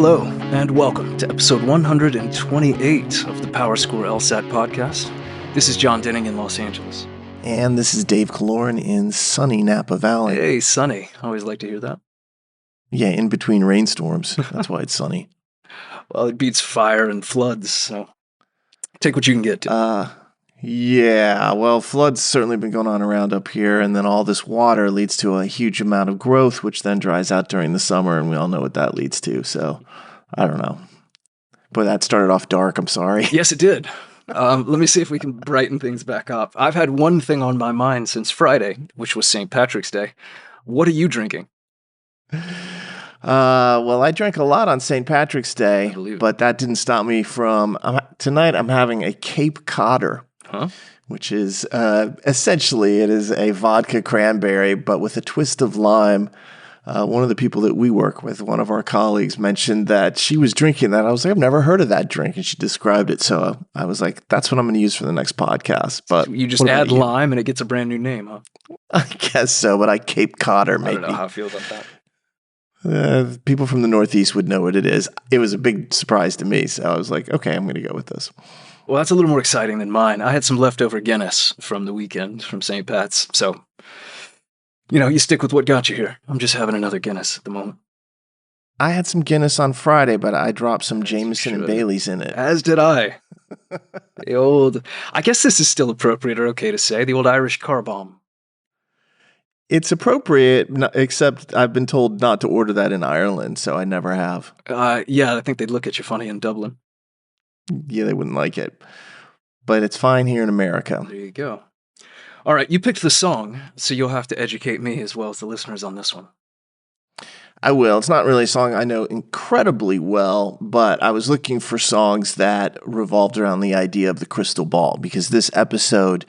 Hello, and welcome to episode 128 of the PowerScore LSAT podcast. This is John Denning in Los Angeles. And this is Dave Kaloran in sunny Napa Valley. Hey, sunny. I always like to hear that. Yeah, in between rainstorms. That's why it's sunny. Well, it beats fire and floods, so take what you can get. Yeah, well, floods certainly been going on around up here, and then all this water leads to a huge amount of growth, which then dries out during the summer, and we all know what that leads to, so I don't know. Boy, that started off dark, I'm sorry. Yes, it did. Let me see if we can brighten things back up. I've had one thing on my mind since Friday, which was St. Patrick's Day. What are you drinking? Well, I drank a lot on St. Patrick's Day, but that didn't stop me from... tonight I'm having a Cape Codder. Which is essentially it is a vodka cranberry, but with a twist of lime. One of the people that we work with, one of our colleagues, mentioned that she was drinking that. I was like, I've never heard of that drink, and she described it. So I was like, that's what I'm going to use for the next podcast. But you just add lime and it gets a brand new name, huh? I guess so, but I Cape Codder maybe. I don't know how I feel about that. People from the Northeast would know what it is. It was a big surprise to me, so I was like, okay, I'm going to go with this. Well, that's a little more exciting than mine. I had some leftover Guinness from the weekend from St. Pat's. So, you stick with what got you here. I'm just having another Guinness at the moment. I had some Guinness on Friday, but I dropped some Jameson and Bailey's in it. As did I. The old, I guess this is still appropriate or okay to say, the old Irish car bomb. It's appropriate, except I've been told not to order that in Ireland, so I never have. Yeah, I think they'd look at you funny in Dublin. Yeah, they wouldn't like it. But it's fine here in America. There you go. All right, you picked the song, so you'll have to educate me as well as the listeners on this one. I will. It's not really a song I know incredibly well, but I was looking for songs that revolved around the idea of the crystal ball, because this episode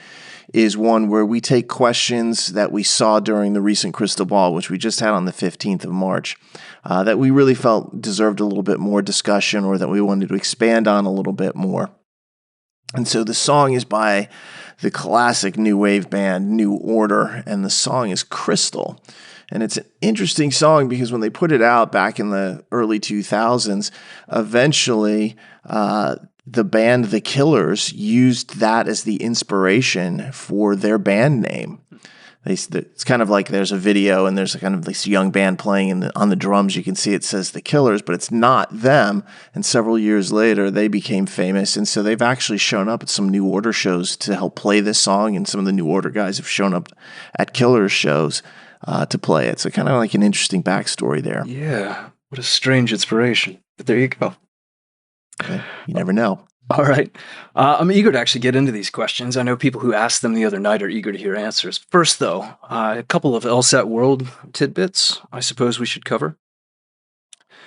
is one where we take questions that we saw during the recent crystal ball, which we just had on the 15th of March, that we really felt deserved a little bit more discussion or that we wanted to expand on a little bit more. And so the song is by the classic new wave band New Order, and the song is Crystal. And it's an interesting song because when they put it out back in the early 2000s, eventually the band The Killers used that as the inspiration for their band name. It's kind of like there's a video and there's kind of this young band playing and on the drums you can see it says The Killers, but it's not them. And several years later, they became famous. And so they've actually shown up at some New Order shows to help play this song. And some of the New Order guys have shown up at Killers shows to play it. So kind of like an interesting backstory there. Yeah, what a strange inspiration. But there you go. Okay. You never know. All right. I'm eager to actually get into these questions. I know people who asked them the other night are eager to hear answers. First, though, a couple of LSAT World tidbits I suppose we should cover.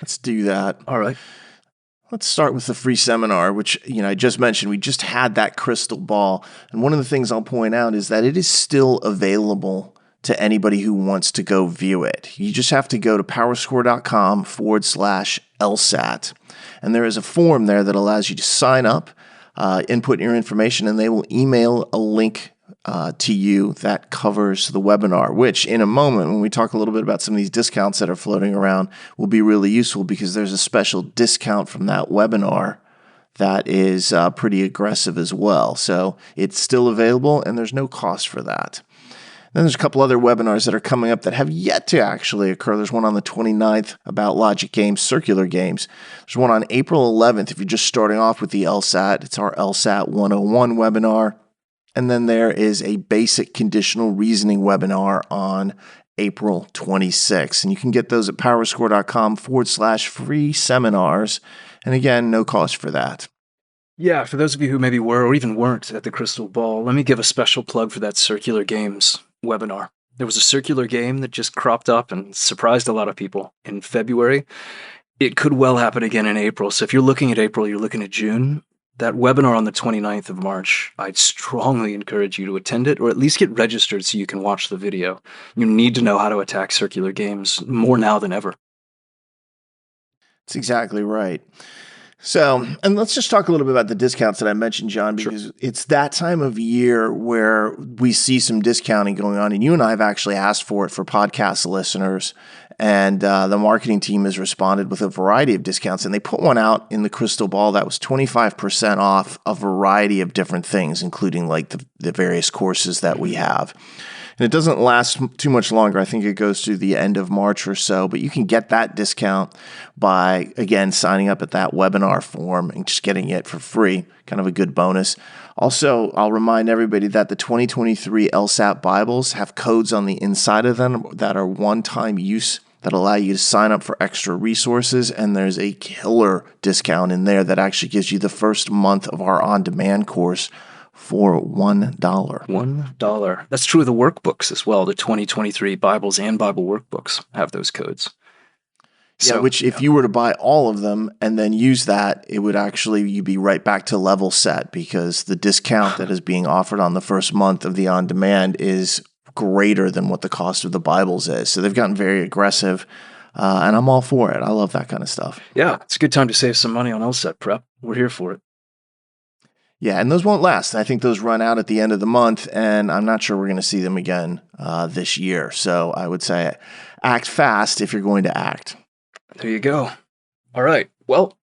Let's do that. All right. Let's start with the free seminar, which, I just mentioned. We just had that crystal ball. And one of the things I'll point out is that it is still available to anybody who wants to go view it. You just have to go to powerscore.com/LSAT. And there is a form there that allows you to sign up, input your information, and they will email a link to you that covers the webinar, which in a moment, when we talk a little bit about some of these discounts that are floating around, will be really useful because there's a special discount from that webinar that is pretty aggressive as well. So it's still available, and there's no cost for that. Then there's a couple other webinars that are coming up that have yet to actually occur. There's one on the 29th about logic games, circular games. There's one on April 11th if you're just starting off with the LSAT. It's our LSAT 101 webinar. And then there is a basic conditional reasoning webinar on April 26th. And you can get those at powerscore.com/free seminars. And again, no cost for that. Yeah, for those of you who maybe were or even weren't at the Crystal Ball, let me give a special plug for that circular games webinar. There was a circular game that just cropped up and surprised a lot of people in February. It could well happen again in April. So if you're looking at April, you're looking at June, that webinar on the 29th of March, I'd strongly encourage you to attend it or at least get registered so you can watch the video. You need to know how to attack circular games more now than ever. That's exactly right. So, and let's just talk a little bit about the discounts that I mentioned, John, because it's that time of year where we see some discounting going on. And you and I have actually asked for it for podcast listeners. And the marketing team has responded with a variety of discounts. And they put one out in the crystal ball that was 25% off a variety of different things, including like the various courses that we have. And it doesn't last too much longer. I think it goes through the end of March or so. But you can get that discount by, again, signing up at that webinar form and just getting it for free. Kind of a good bonus. Also, I'll remind everybody that the 2023 LSAT Bibles have codes on the inside of them that are one-time use that allow you to sign up for extra resources. And there's a killer discount in there that actually gives you the first month of our on-demand course for $1. $1. That's true of the workbooks as well. The 2023 Bibles and Bible workbooks have those codes. So, which if you were to buy all of them and then use that, it would actually, you'd be right back to level set because the discount that is being offered on the first month of the on-demand is greater than what the cost of the Bibles is. So they've gotten very aggressive, and I'm all for it. I love that kind of stuff. Yeah, it's a good time to save some money on LSAT prep. We're here for it. Yeah, and those won't last. I think those run out at the end of the month, and I'm not sure we're going to see them again this year. So I would say act fast if you're going to act. There you go. All right. Well,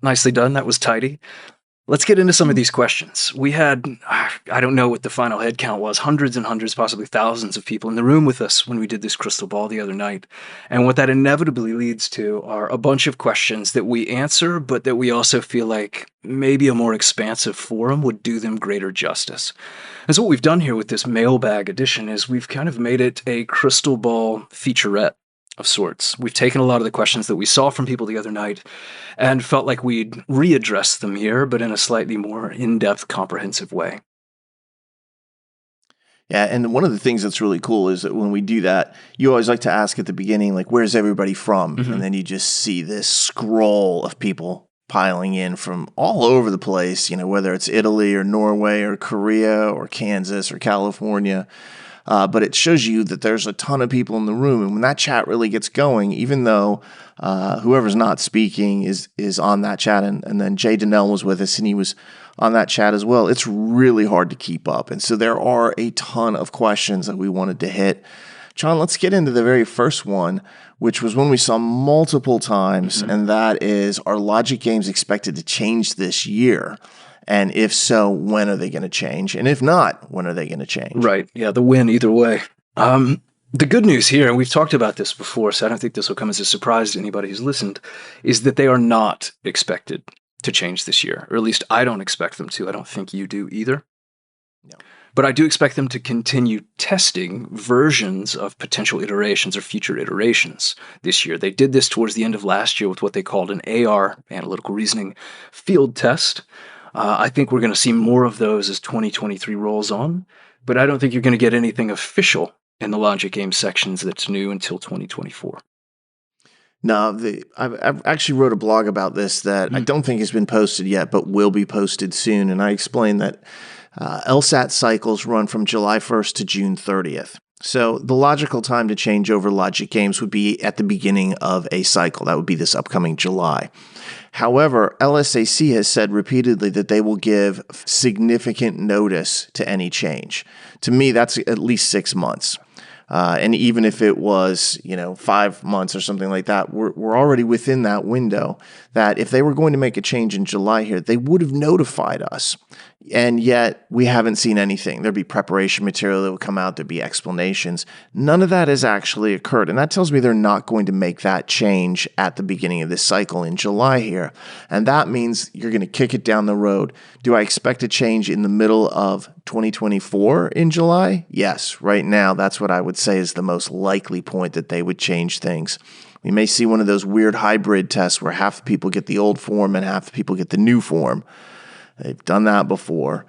nicely done. That was tidy. Let's get into some of these questions. We had, I don't know what the final head count was, hundreds and hundreds, possibly thousands of people in the room with us when we did this crystal ball the other night. And what that inevitably leads to are a bunch of questions that we answer, but that we also feel like maybe a more expansive forum would do them greater justice. And so what we've done here with this mailbag edition is we've kind of made it a crystal ball featurette of sorts. We've taken a lot of the questions that we saw from people the other night and felt like we'd readdress them here, but in a slightly more in-depth, comprehensive way. Yeah, and one of the things that's really cool is that when we do that, you always like to ask at the beginning, like, where's everybody from? Mm-hmm. And then you just see this scroll of people piling in from all over the place, whether it's Italy or Norway or Korea or Kansas or California. But it shows you that there's a ton of people in the room. And when that chat really gets going, even though whoever's not speaking is on that chat, and then Jay Donnell was with us and he was on that chat as well, it's really hard to keep up. And so there are a ton of questions that we wanted to hit. Jon, let's get into the very first one, which was one we saw multiple times, and that is, are logic games expected to change this year? And if so, when are they going to change? And if not, when are they going to change? Right. Yeah, the win either way. The good news here, and we've talked about this before, so I don't think this will come as a surprise to anybody who's listened, is that they are not expected to change this year. Or at least I don't expect them to. I don't think you do either. No. But I do expect them to continue testing versions of potential iterations or future iterations this year. They did this towards the end of last year with what they called an AR, analytical reasoning, field test. I think we're going to see more of those as 2023 rolls on, but I don't think you're going to get anything official in the logic game sections that's new until 2024. No, I've actually wrote a blog about this that I don't think has been posted yet, but will be posted soon. And I explained that LSAT cycles run from July 1st to June 30th. So the logical time to change over logic games would be at the beginning of a cycle. That would be this upcoming July. However, LSAC has said repeatedly that they will give significant notice to any change. To me, that's at least 6 months. And even if it was, 5 months or something like that, we're already within that window that if they were going to make a change in July here, they would have notified us. And yet we haven't seen anything. There'd be preparation material that would come out. There'd be explanations. None of that has actually occurred. And that tells me they're not going to make that change at the beginning of this cycle in July here. And that means you're going to kick it down the road. Do I expect a change in the middle of 2024 in July? Yes. Right now, that's what I would say is the most likely point that they would change things. We may see one of those weird hybrid tests where half the people get the old form and half the people get the new form. They've done that before.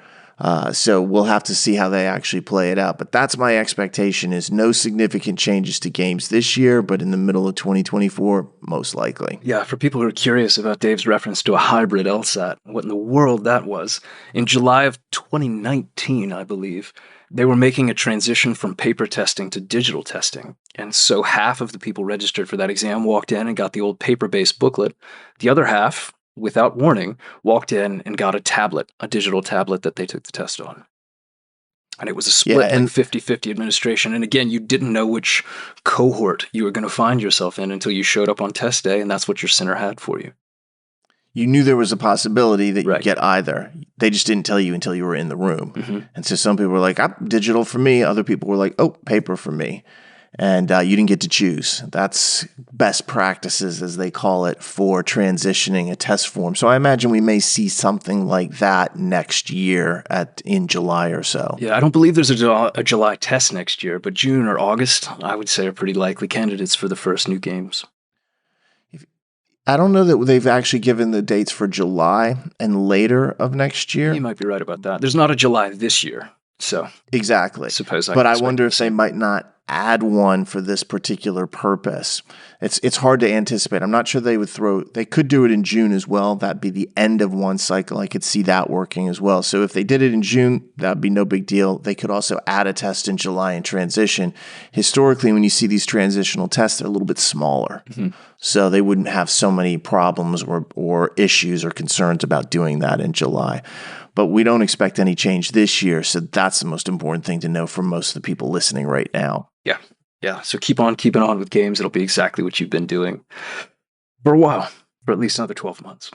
So we'll have to see how they actually play it out. But that's my expectation, is no significant changes to games this year, but in the middle of 2024, most likely. Yeah, for people who are curious about Dave's reference to a hybrid LSAT, what in the world that was, in July of 2019, I believe, they were making a transition from paper testing to digital testing. And so half of the people registered for that exam walked in and got the old paper-based booklet. The other half, without warning, walked in and got a tablet, a digital tablet that they took the test on. And it was a Yeah, split, like and 50-50 administration. And again, you didn't know which cohort you were going to find yourself in until you showed up on test day, and that's what your center had for you. you knew there was a possibility that you'd Right. get either. They just didn't tell you until you were in the room. Mm-hmm. And so some people were like, digital for me. Other people were like, oh, paper for me. And you didn't get to choose. That's best practices, as they call it, for transitioning a test form. So I imagine we may see something like that next year in July or so. Yeah, I don't believe there's a July test next year, but June or August, I would say, are pretty likely candidates for the first new games. I don't know that they've actually given the dates for July and later of next year. You might be right about that. There's not a July this year, so Exactly. suppose I But can I expect wonder the if they same. might not add one for this particular purpose. It's hard to anticipate. I'm not sure they could do it in June as well. That'd be the end of one cycle. I could see that working as well. So if they did it in June, that'd be no big deal. They could also add a test in July and transition. Historically, when you see these transitional tests, they're a little bit smaller. Mm-hmm. So they wouldn't have so many problems or issues or concerns about doing that in July. But we don't expect any change this year, so that's the most important thing to know for most of the people listening right now. Yeah, so keep on keeping on with games. It'll be exactly what you've been doing for a while, for at least another 12 months.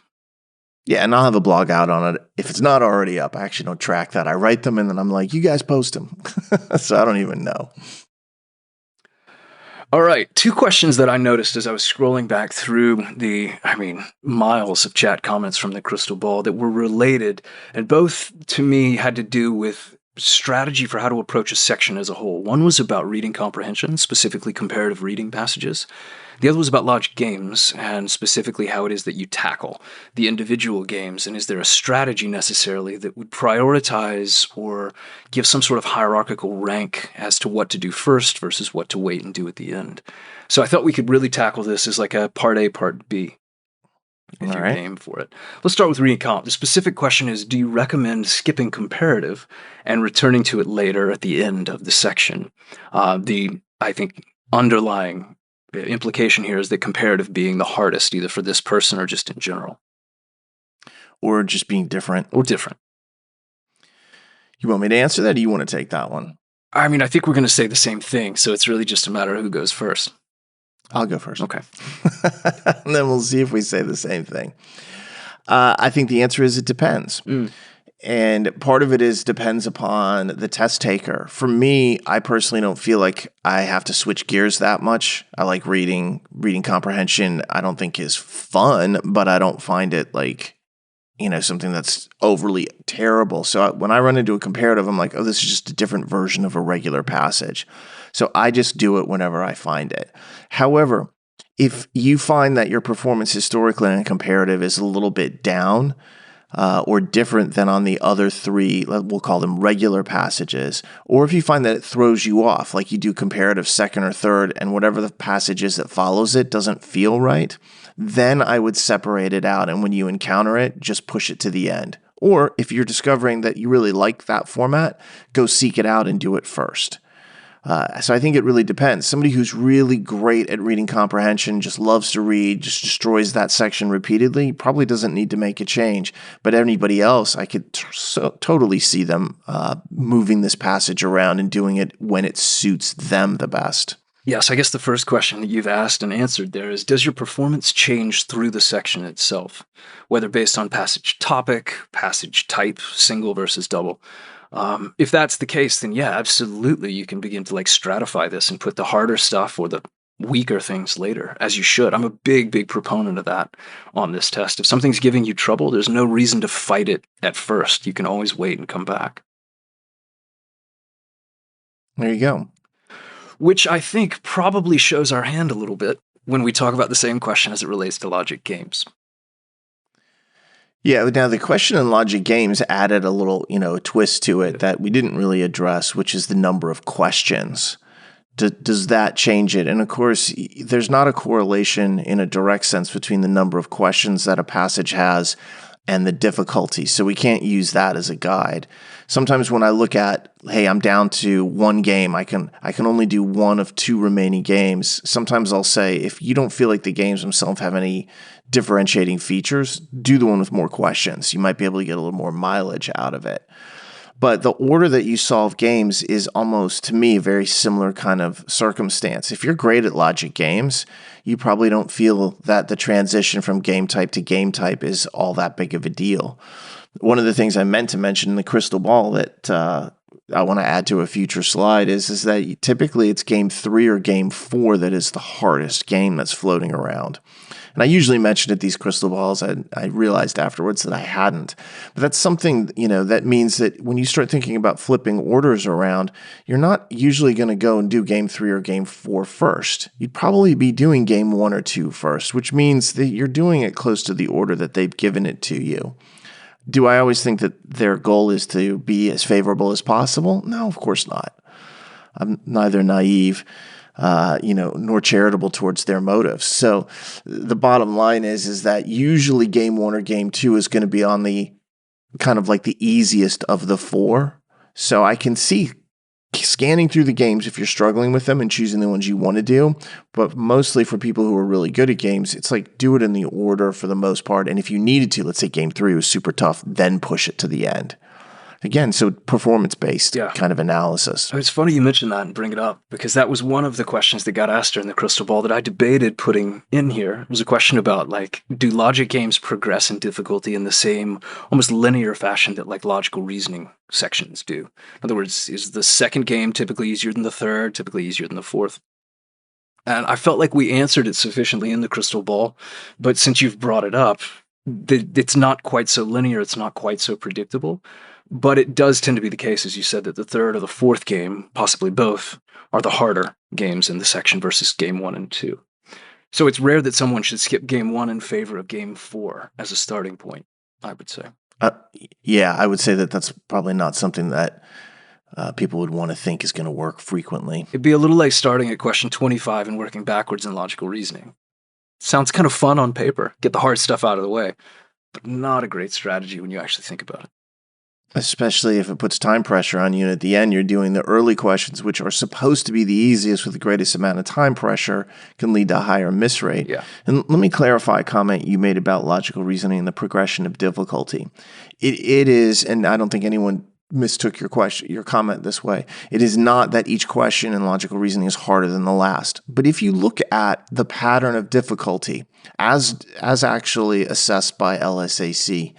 Yeah, and I'll have a blog out on it. If it's not already up, I actually don't track that. I write them and then I'm like, you guys post them. So I don't even know. All right, 2 questions that I noticed as I was scrolling back through miles of chat comments from the Crystal Ball that were related, and both to me had to do with strategy for how to approach a section as a whole. One was about reading comprehension, specifically comparative reading passages. The other was about logic games, and specifically how it is that you tackle the individual games, and is there a strategy necessarily that would prioritize or give some sort of hierarchical rank as to what to do first versus what to wait and do at the end. So I thought we could really tackle this as like a part A, part B, if All you're right. game for it. Let's start with reading comp. The specific question is, do you recommend skipping comparative and returning to it later at the end of the section? I think, underlying implication here is that comparative being the hardest, either for this person or just in general. Or just being different. Or different. You want me to answer that, or do you want to take that one? I mean, I think we're going to say the same thing, so it's really just a matter of who goes first. I'll go first. Okay. And then we'll see if we say the same thing. I think the answer is it depends. And part of it depends upon the test taker. For me, I personally don't feel like I have to switch gears that much. I like reading. Reading comprehension, I don't think is fun, but I don't find it like, something that's overly terrible. So when I run into a comparative, I'm like, oh, this is just a different version of a regular passage. So I just do it whenever I find it. However, if you find that your performance historically in a comparative is a little bit down, or different than on the other 3, we'll call them regular passages, or if you find that it throws you off, like you do comparative second or third, and whatever the passage is that follows it doesn't feel right, then I would separate it out, and when you encounter it, just push it to the end. Or if you're discovering that you really like that format, go seek it out and do it first. So I think it really depends. Somebody who's really great at reading comprehension, just loves to read, just destroys that section repeatedly, probably doesn't need to make a change. But anybody else, I could totally see them moving this passage around and doing it when it suits them the best. Yes, I guess the first question that you've asked and answered there is, does your performance change through the section itself, whether based on passage topic, passage type, single versus double? If that's the case, then yeah, absolutely, you can begin to stratify this and put the harder stuff or the weaker things later, as you should. I'm a big proponent of that on this test. If something's giving you trouble, there's no reason to fight it at first. You can always wait and come back. There you go. Which I think probably shows our hand a little bit when we talk about the same question as it relates to logic games. Yeah, now the question in logic games added a little, a twist to it that we didn't really address, which is the number of questions. Does that change it? And of course, there's not a correlation in a direct sense between the number of questions that a passage has and the difficulty. So we can't use that as a guide. Sometimes when I look at, hey, I'm down to 1 game, I can only do 1 of 2 remaining games. Sometimes I'll say, if you don't feel like the games themselves have any differentiating features, do the one with more questions. You might be able to get a little more mileage out of it. But the order that you solve games is almost, to me, a very similar kind of circumstance. If you're great at logic games, you probably don't feel that the transition from game type to game type is all that big of a deal. One of the things I meant to mention in the crystal ball that I want to add to a future slide is that typically it's game 3 or game 4 that is the hardest game that's floating around. And I usually mention at these crystal balls. I realized afterwards that I hadn't. But that's something, that means that when you start thinking about flipping orders around, you're not usually going to go and do game 3 or game 4 first. You'd probably be doing game 1 or 2 first, which means that you're doing it close to the order that they've given it to you. Do I always think that their goal is to be as favorable as possible? No, of course not. I'm neither naive, nor charitable towards their motives. So the bottom line is that usually game 1 or game 2 is going to be on the kind of like the easiest of the 4. So I can see scanning through the games if you're struggling with them and choosing the ones you want to do. But mostly for people who are really good at games, it's like do it in the order for the most part. And if you needed to, let's say game 3 was super tough, then push it to the end. Again, so performance-based kind of analysis. It's funny you mention that and bring it up, because that was one of the questions that got asked during the crystal ball that I debated putting in here. It was a question about, do logic games progress in difficulty in the same almost linear fashion that logical reasoning sections do? In other words, is the second game typically easier than the third, typically easier than the fourth? And I felt like we answered it sufficiently in the crystal ball, but since you've brought it up, it's not quite so linear, it's not quite so predictable. But it does tend to be the case, as you said, that the third or the fourth game, possibly both, are the harder games in the section versus game 1 and 2. So it's rare that someone should skip game 1 in favor of game 4 as a starting point, I would say. I would say that that's probably not something that people would want to think is going to work frequently. It'd be a little like starting at question 25 and working backwards in logical reasoning. Sounds kind of fun on paper, get the hard stuff out of the way, but not a great strategy when you actually think about it. Especially if it puts time pressure on you. And at the end, you're doing the early questions, which are supposed to be the easiest with the greatest amount of time pressure, can lead to a higher miss rate. Yeah. And let me clarify a comment you made about logical reasoning and the progression of difficulty. It is, and I don't think anyone mistook your comment this way. It is not that each question in logical reasoning is harder than the last. But if you look at the pattern of difficulty as actually assessed by LSAC,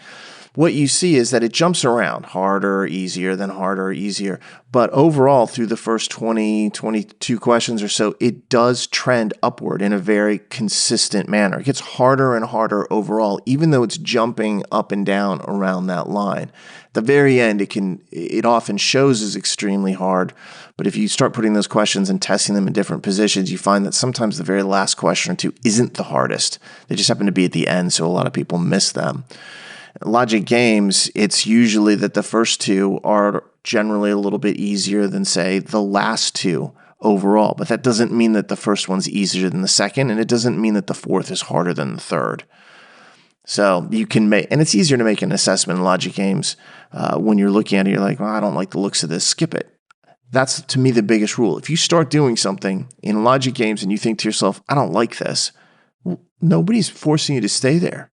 what you see is that it jumps around, harder, easier, then harder, easier. But overall, through the first 20, 22 questions or so, it does trend upward in a very consistent manner. It gets harder and harder overall, even though it's jumping up and down around that line. At the very end, it often shows as extremely hard. But if you start putting those questions and testing them in different positions, you find that sometimes the very last question or two isn't the hardest. They just happen to be at the end, so a lot of people miss them. Logic games, it's usually that the first 2 are generally a little bit easier than, say, the last 2 overall. But that doesn't mean that the first one's easier than the second, and it doesn't mean that the fourth is harder than the third. So you can make, and it's easier to make an assessment in logic games when you're looking at it, you're like, well, I don't like the looks of this, skip it. That's, to me, the biggest rule. If you start doing something in logic games and you think to yourself, I don't like this, well, nobody's forcing you to stay there.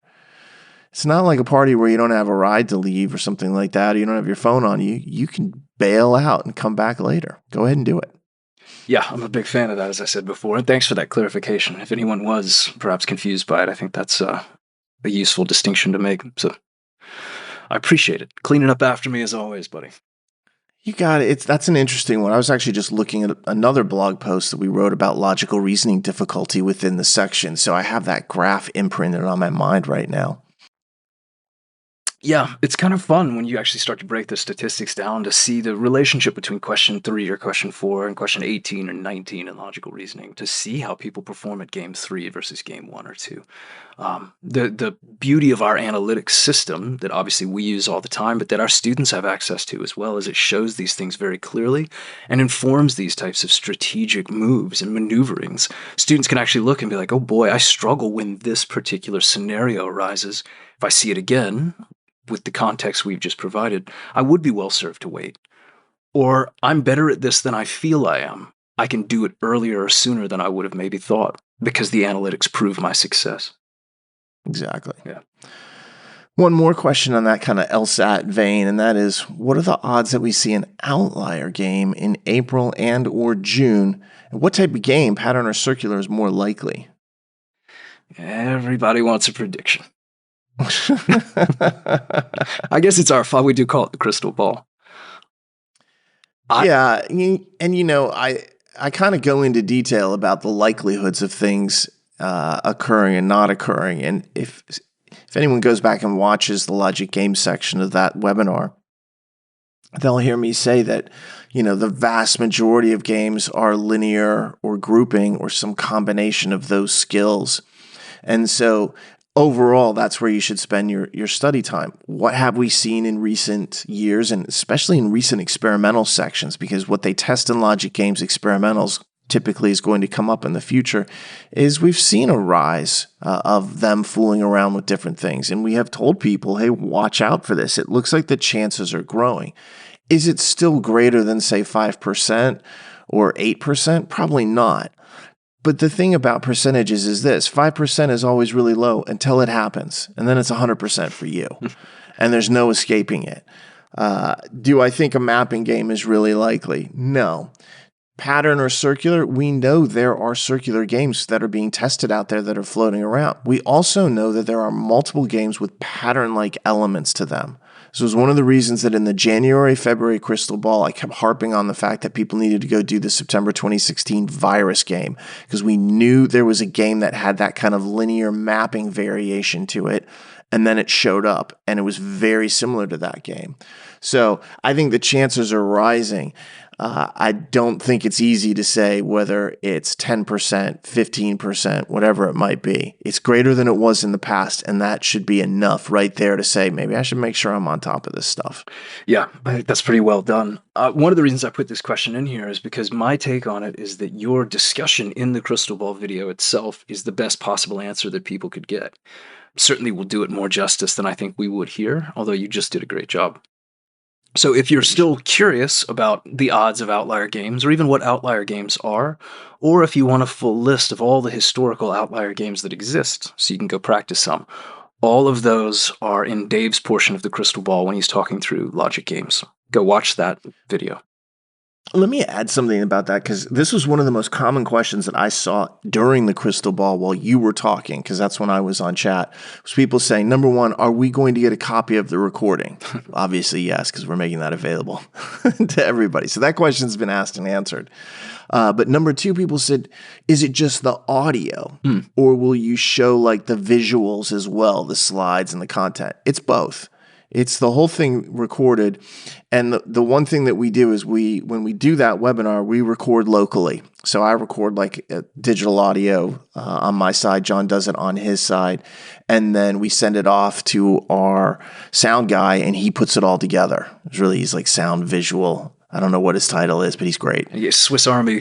It's not like a party where you don't have a ride to leave or something like that, or you don't have your phone on you. You can bail out and come back later. Go ahead and do it. Yeah, I'm a big fan of that, as I said before. And thanks for that clarification. If anyone was perhaps confused by it, I think that's a useful distinction to make. So I appreciate it. Cleaning up after me as always, buddy. You got it. That's an interesting one. I was actually just looking at another blog post that we wrote about logical reasoning difficulty within the section. So I have that graph imprinted on my mind right now. Yeah, it's kind of fun when you actually start to break the statistics down to see the relationship between question 3 or question 4 and question 18 or 19 in logical reasoning, to see how people perform at game 3 versus game 1 or 2. The beauty of our analytics system that obviously we use all the time, but that our students have access to as well, is it shows these things very clearly and informs these types of strategic moves and maneuverings. Students can actually look and be like, oh boy, I struggle when this particular scenario arises. If I see it again, with the context we've just provided, I would be well served to wait. Or I'm better at this than I feel I am. I can do it earlier or sooner than I would have maybe thought, because the analytics prove my success. Exactly. Yeah. One more question on that kind of LSAT vein, and that is, what are the odds that we see an outlier game in April and or June? And what type of game, pattern or circular, is more likely? Everybody wants a prediction. I guess it's our fault. We do call it the crystal ball. Yeah, I kind of go into detail about the likelihoods of things occurring and not occurring. And if anyone goes back and watches the logic game section of that webinar, they'll hear me say that, the vast majority of games are linear or grouping or some combination of those skills. And so overall, that's where you should spend your study time. What have we seen in recent years, and especially in recent experimental sections, because what they test in logic games experimentals typically is going to come up in the future, is we've seen a rise of them fooling around with different things. And we have told people, hey, watch out for this. It looks like the chances are growing. Is it still greater than, say, 5% or 8%? Probably not. But the thing about percentages is this: 5% is always really low until it happens, and then it's 100% for you, and there's no escaping it. Do I think a mapping game is really likely? No. Pattern or circular? We know there are circular games that are being tested out there that are floating around. We also know that there are multiple games with pattern-like elements to them. This was one of the reasons that in the January-February crystal ball, I kept harping on the fact that people needed to go do the September 2016 virus game, because we knew there was a game that had that kind of linear mapping variation to it, and then it showed up, and it was very similar to that game. So I think the chances are rising. I don't think it's easy to say whether it's 10%, 15%, whatever it might be. It's greater than it was in the past, and that should be enough right there to say, maybe I should make sure I'm on top of this stuff. Yeah, I think that's pretty well done. One of the reasons I put this question in here is because my take on it is that your discussion in the crystal ball video itself is the best possible answer that people could get. Certainly will do it more justice than I think we would here, although you just did a great job. So if you're still curious about the odds of outlier games, or even what outlier games are, or if you want a full list of all the historical outlier games that exist, so you can go practice some, all of those are in Dave's portion of the crystal ball when he's talking through logic games. Go watch that video. Let me add something about that, because this was one of the most common questions that I saw during the crystal ball while you were talking, because that's when I was on chat, was people saying, number one, are we going to get a copy of the recording? Obviously, yes, because we're making that available to everybody. So that question's been asked and answered. But number two, people said, is it just the audio, or will you show like the visuals as well, the slides and the content? It's both. It's the whole thing recorded. And the one thing that we do is when we do that webinar, we record locally. So I record like digital audio on my side. Jon does it on his side. And then we send it off to our sound guy, and he puts it all together. He's like sound visual. I don't know what his title is, but he's great. Yeah, Swiss Army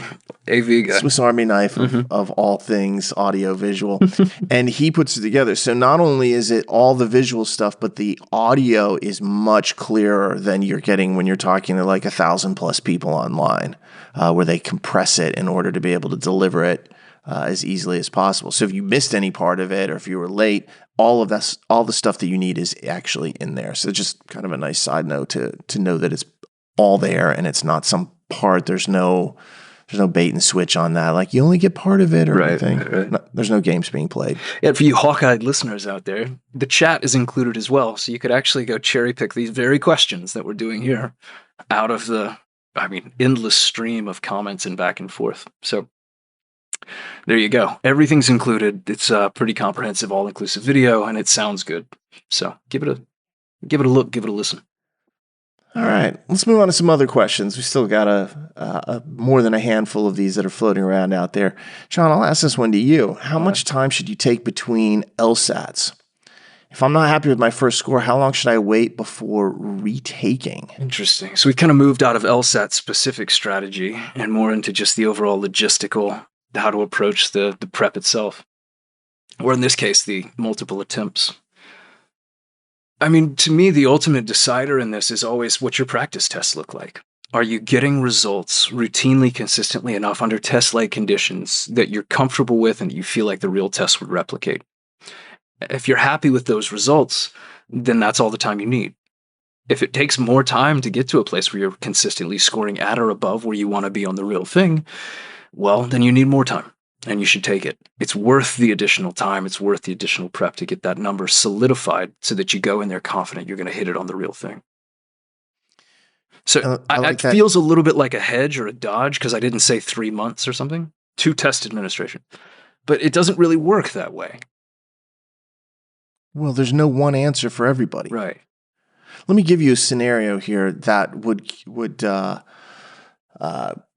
AV guy. Swiss Army knife of all things audio visual. And he puts it together. So not only is it all the visual stuff, but the audio is much clearer than you're getting when you're talking to like 1,000+ people online, where they compress it in order to be able to deliver it as easily as possible. So if you missed any part of it, or if you were late, all the stuff that you need is actually in there. So just kind of a nice side note to know that it's all there, and it's not some part. There's no bait and switch on that. Like you only get part of it or anything. Right. No, there's no games being played. Yeah, for you hawk-eyed listeners out there, the chat is included as well. So you could actually go cherry pick these very questions that we're doing here out of the, endless stream of comments and back and forth. So there you go. Everything's included. It's a pretty comprehensive, all-inclusive video, and it sounds good. So give it a look, give it a listen. All right, let's move on to some other questions. We still got a more than a handful of these that are floating around out there. Jon, I'll ask this one to you. How much time should you take between LSATs? If I'm not happy with my first score, how long should I wait before retaking? Interesting. So we've kind of moved out of LSAT specific strategy and more into just the overall logistical, how to approach the prep itself. Or in this case, the multiple attempts. To me, the ultimate decider in this is always what your practice tests look like. Are you getting results routinely, consistently enough under test-like conditions that you're comfortable with and you feel like the real test would replicate? If you're happy with those results, then that's all the time you need. If it takes more time to get to a place where you're consistently scoring at or above where you want to be on the real thing, well, then you need more time and you should take it. It's worth the additional time. It's worth the additional prep to get that number solidified so that you go in there confident you're going to hit it on the real thing. So I like it that. feels a little bit like a hedge or a dodge because I didn't say 3 months or something to test administration, but it doesn't really work that way. Well, there's no one answer for everybody. Right. Let me give you a scenario here that would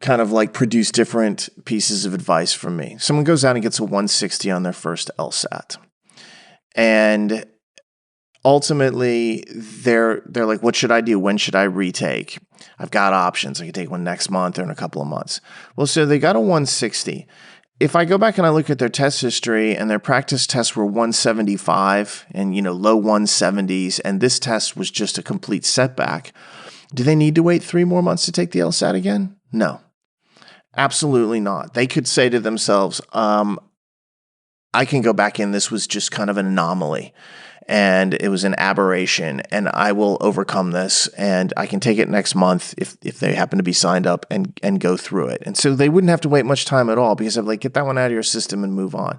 kind of like produce different pieces of advice from me. Someone goes out and gets a 160 on their first LSAT, and ultimately they're like, what should I do? When should I retake? I've got options. I can take one next month or in a couple of months. Well, so they got a 160. If I go back and I look at their test history and their practice tests were 175 and, low 170s, and this test was just a complete setback, do they need to wait 3 more months to take the LSAT again? No, absolutely not. They could say to themselves, I can go back in. This was just kind of an anomaly and it was an aberration, and I will overcome this, and I can take it next month if they happen to be signed up and go through it. And so they wouldn't have to wait much time at all because I'm like, get that one out of your system and move on.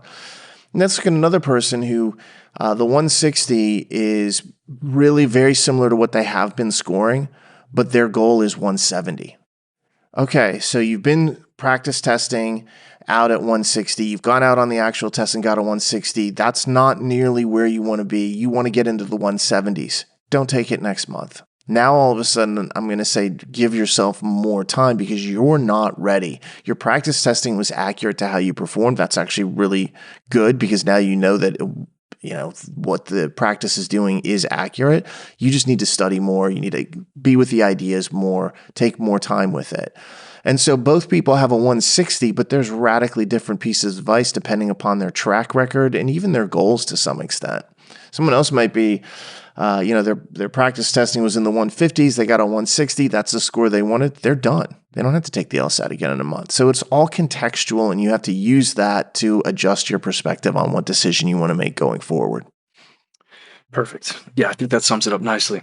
And that's like another person who the 160 is really very similar to what they have been scoring, but their goal is 170. Okay, so you've been practice testing out at 160. You've gone out on the actual test and got a 160. That's not nearly where you want to be. You want to get into the 170s. Don't take it next month. Now, all of a sudden, I'm going to say give yourself more time because you're not ready. Your practice testing was accurate to how you performed. That's actually really good because now you know that what the practice is doing is accurate. You just need to study more. You need to be with the ideas more, take more time with it. And so both people have a 160, but there's radically different pieces of advice depending upon their track record and even their goals to some extent. Someone else might be, their practice testing was in the 150s. They got a 160. That's the score they wanted. They're done. They don't have to take the LSAT again in a month. So it's all contextual, and you have to use that to adjust your perspective on what decision you want to make going forward. Perfect. Yeah, I think that sums it up nicely.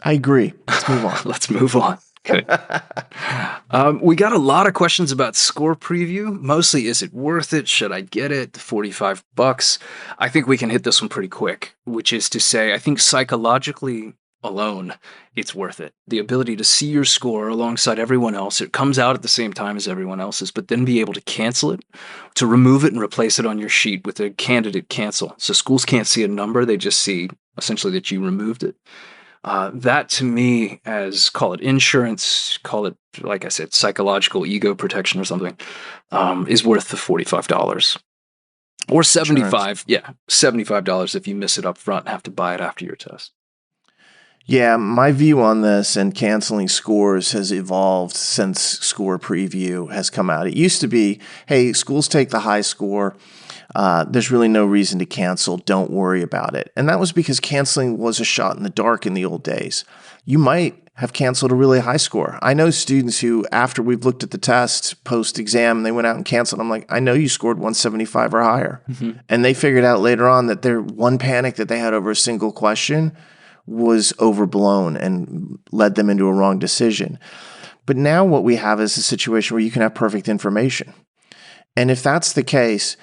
I agree. Let's move on. Let's move on. Okay. We got a lot of questions about score preview. Mostly, is it worth it? Should I get it? $45. I think we can hit this one pretty quick, which is to say, I think psychologically alone, it's worth it. The ability to see your score alongside everyone else. It comes out at the same time as everyone else's, but then be able to cancel it, to remove it and replace it on your sheet with a candidate cancel. So schools can't see a number. They just see essentially that you removed it. That to me, as call it insurance, call it, like I said, psychological ego protection or something, is worth the $45 or $75. Yeah, $75 if you miss it up front and have to buy it after your test. Yeah, my view on this and canceling scores has evolved since score preview has come out. It used to be, hey, schools take the high score. There's really no reason to cancel. Don't worry about it. And that was because canceling was a shot in the dark in the old days. You might have canceled a really high score. I know students who, after we've looked at the test post-exam, they went out and canceled. I'm like, I know you scored 175 or higher. Mm-hmm. And they figured out later on that their one panic that they had over a single question was overblown and led them into a wrong decision. But now what we have is a situation where you can have perfect information. And if that's the case,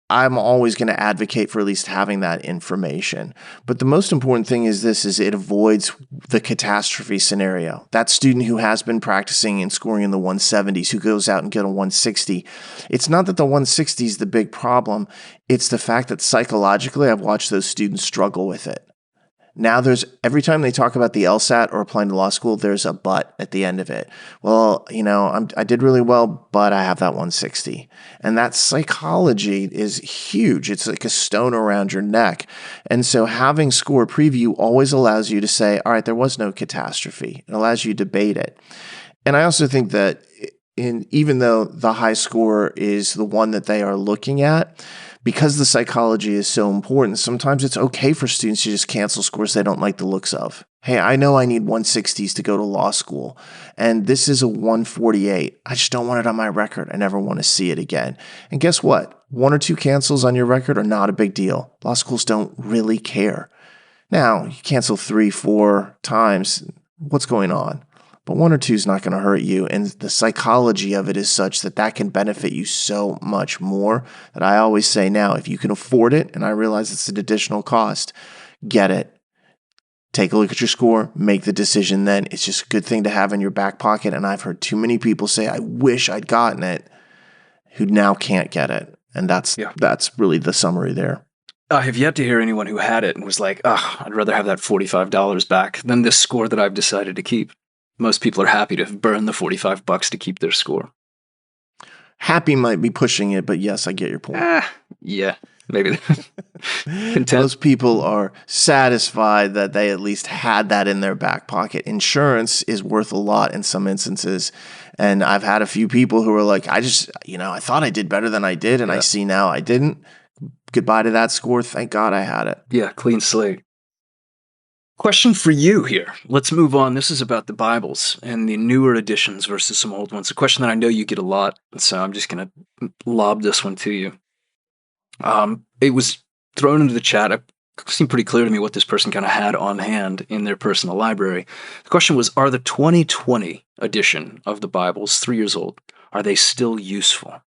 I'm always going to advocate for at least having that information. But the most important thing is it avoids the catastrophe scenario. That student who has been practicing and scoring in the 170s, who goes out and get a 160. It's not that the 160 is the big problem. It's the fact that psychologically I've watched those students struggle with it. Now every time they talk about the LSAT or applying to law school, there's a but at the end of it. Well, I did really well, but I have that 160. And that psychology is huge. It's like a stone around your neck. And so having score preview always allows you to say, all right, there was no catastrophe. It allows you to debate it. And I also think that even though the high score is the one that they are looking at, because the psychology is so important, sometimes it's okay for students to just cancel scores they don't like the looks of. Hey, I know I need 160s to go to law school, and this is a 148. I just don't want it on my record. I never want to see it again. And guess what? 1 or 2 cancels on your record are not a big deal. Law schools don't really care. Now, you cancel 3, 4 times, what's going on? But 1 or 2 is not going to hurt you. And the psychology of it is such that that can benefit you so much more that I always say now, if you can afford it, and I realize it's an additional cost, get it. Take a look at your score, make the decision then. It's just a good thing to have in your back pocket. And I've heard too many people say, I wish I'd gotten it, who now can't get it. And that's really the summary there. I have yet to hear anyone who had it and was like, I'd rather have that $45 back than this score that I've decided to keep. Most people are happy to burn the $45 to keep their score. Happy might be pushing it, but yes, I get your point. Yeah, maybe. Content. Most people are satisfied that they at least had that in their back pocket. Insurance is worth a lot in some instances. And I've had a few people who are like, I thought I did better than I did, and I see now I didn't. Goodbye to that score. Thank God I had it. Yeah, clean slate. Question for you here. Let's move on. This is about the Bibles and the newer editions versus some old ones. A question that I know you get a lot, so I'm just going to lob this one to you. It was thrown into the chat. It seemed pretty clear to me what this person kind of had on hand in their personal library. The question was, are the 2020 edition of the Bibles, 3 years old, are they still useful?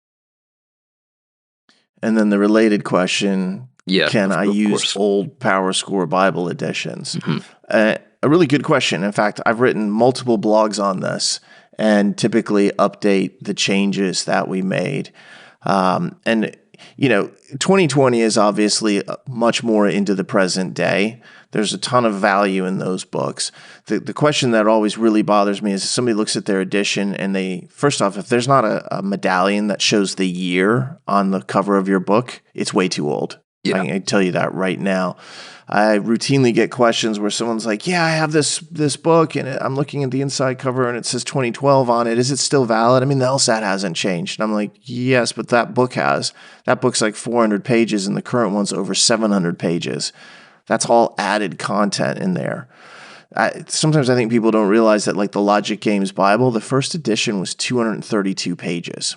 And then the related question, can I use old Power Score Bible editions? Mm-hmm. A really good question. In fact, I've written multiple blogs on this and typically update the changes that we made. And 2020 is obviously much more into the present day. There's a ton of value in those books. The question that always really bothers me is if somebody looks at their edition and first off, if there's not a medallion that shows the year on the cover of your book, it's way too old. Yeah. I can tell you that right now. I routinely get questions where someone's like, I have this book and I'm looking at the inside cover and it says 2012 on it. Is it still valid? I mean, the LSAT hasn't changed. And I'm like, yes, but that book has. That book's like 400 pages and the current one's over 700 pages. That's all added content in there. Sometimes I think people don't realize that like the Logic Games Bible, the first edition was 232 pages.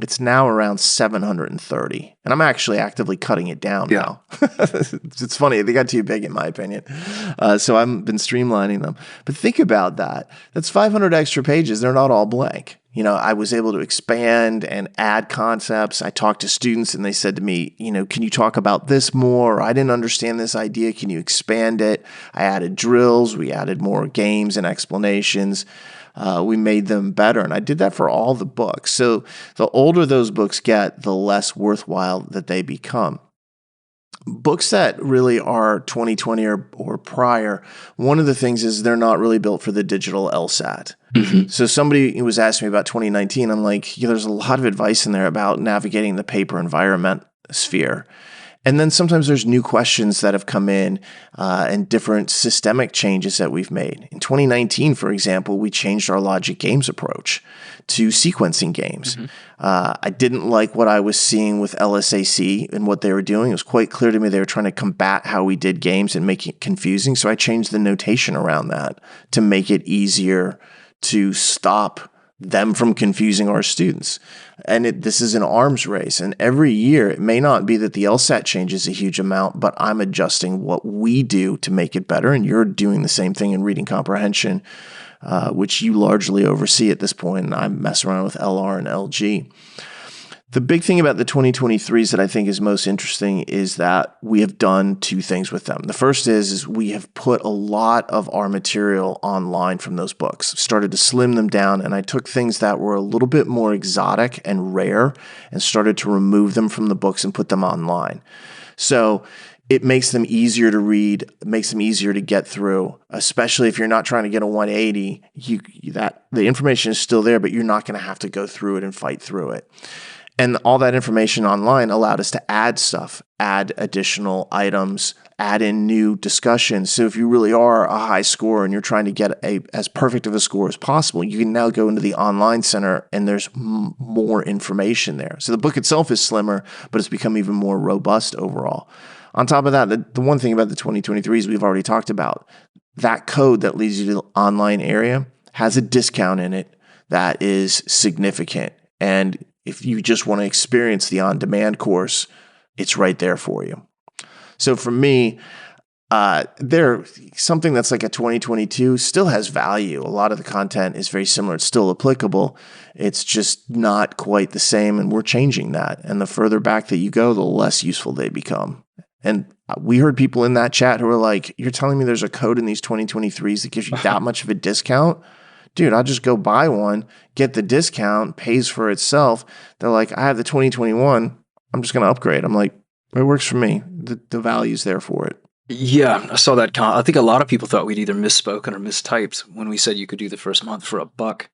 It's now around 730. And I'm actually actively cutting it down now. It's funny. They got too big in my opinion. So I've been streamlining them. But think about that. That's 500 extra pages. They're not all blank. I was able to expand and add concepts. I talked to students and they said to me, can you talk about this more? I didn't understand this idea. Can you expand it? I added drills. We added more games and explanations. We made them better. And I did that for all the books. So the older those books get, the less worthwhile that they become. Books that really are 2020 or prior, one of the things is they're not really built for the digital LSAT. Mm-hmm. So somebody was asking me about 2019. I'm like, there's a lot of advice in there about navigating the paper environment sphere. And then sometimes there's new questions that have come in and different systemic changes that we've made. In 2019, for example, we changed our logic games approach to sequencing games. Mm-hmm. I didn't like what I was seeing with LSAC and what they were doing. It was quite clear to me they were trying to combat how we did games and make it confusing. So I changed the notation around that to make it easier to stop them from confusing our students. And this is an arms race. And every year, it may not be that the LSAT changes a huge amount, but I'm adjusting what we do to make it better. And you're doing the same thing in reading comprehension, which you largely oversee at this point. And I mess around with LR and LG. The big thing about the 2023s that I think is most interesting is that we have done two things with them. The first is we have put a lot of our material online from those books, started to slim them down, and I took things that were a little bit more exotic and rare and started to remove them from the books and put them online. So it makes them easier to read, it makes them easier to get through, especially if you're not trying to get a 180. The information is still there, but you're not going to have to go through it and fight through it. And all that information online allowed us to add stuff, add additional items, add in new discussions. So if you really are a high scorer and you're trying to get as perfect of a score as possible, you can now go into the online center and there's more information there. So the book itself is slimmer, but it's become even more robust overall. On top of that, the one thing about the 2023s we've already talked about, that code that leads you to the online area has a discount in it that is significant. And if you just want to experience the on-demand course, it's right there for you. So for me, something that's like a 2022 still has value. A lot of the content is very similar. It's still applicable. It's just not quite the same, and we're changing that. And the further back that you go, the less useful they become. And we heard people in that chat who were like, you're telling me there's a code in these 2023s that gives you that much of a discount? Dude, I'll just go buy one, get the discount, pays for itself. They're like, I have the 2021. I'm just going to upgrade. I'm like, it works for me. The value's there for it. Yeah, I saw that. I think a lot of people thought we'd either misspoken or mistyped when we said you could do the first month for $1.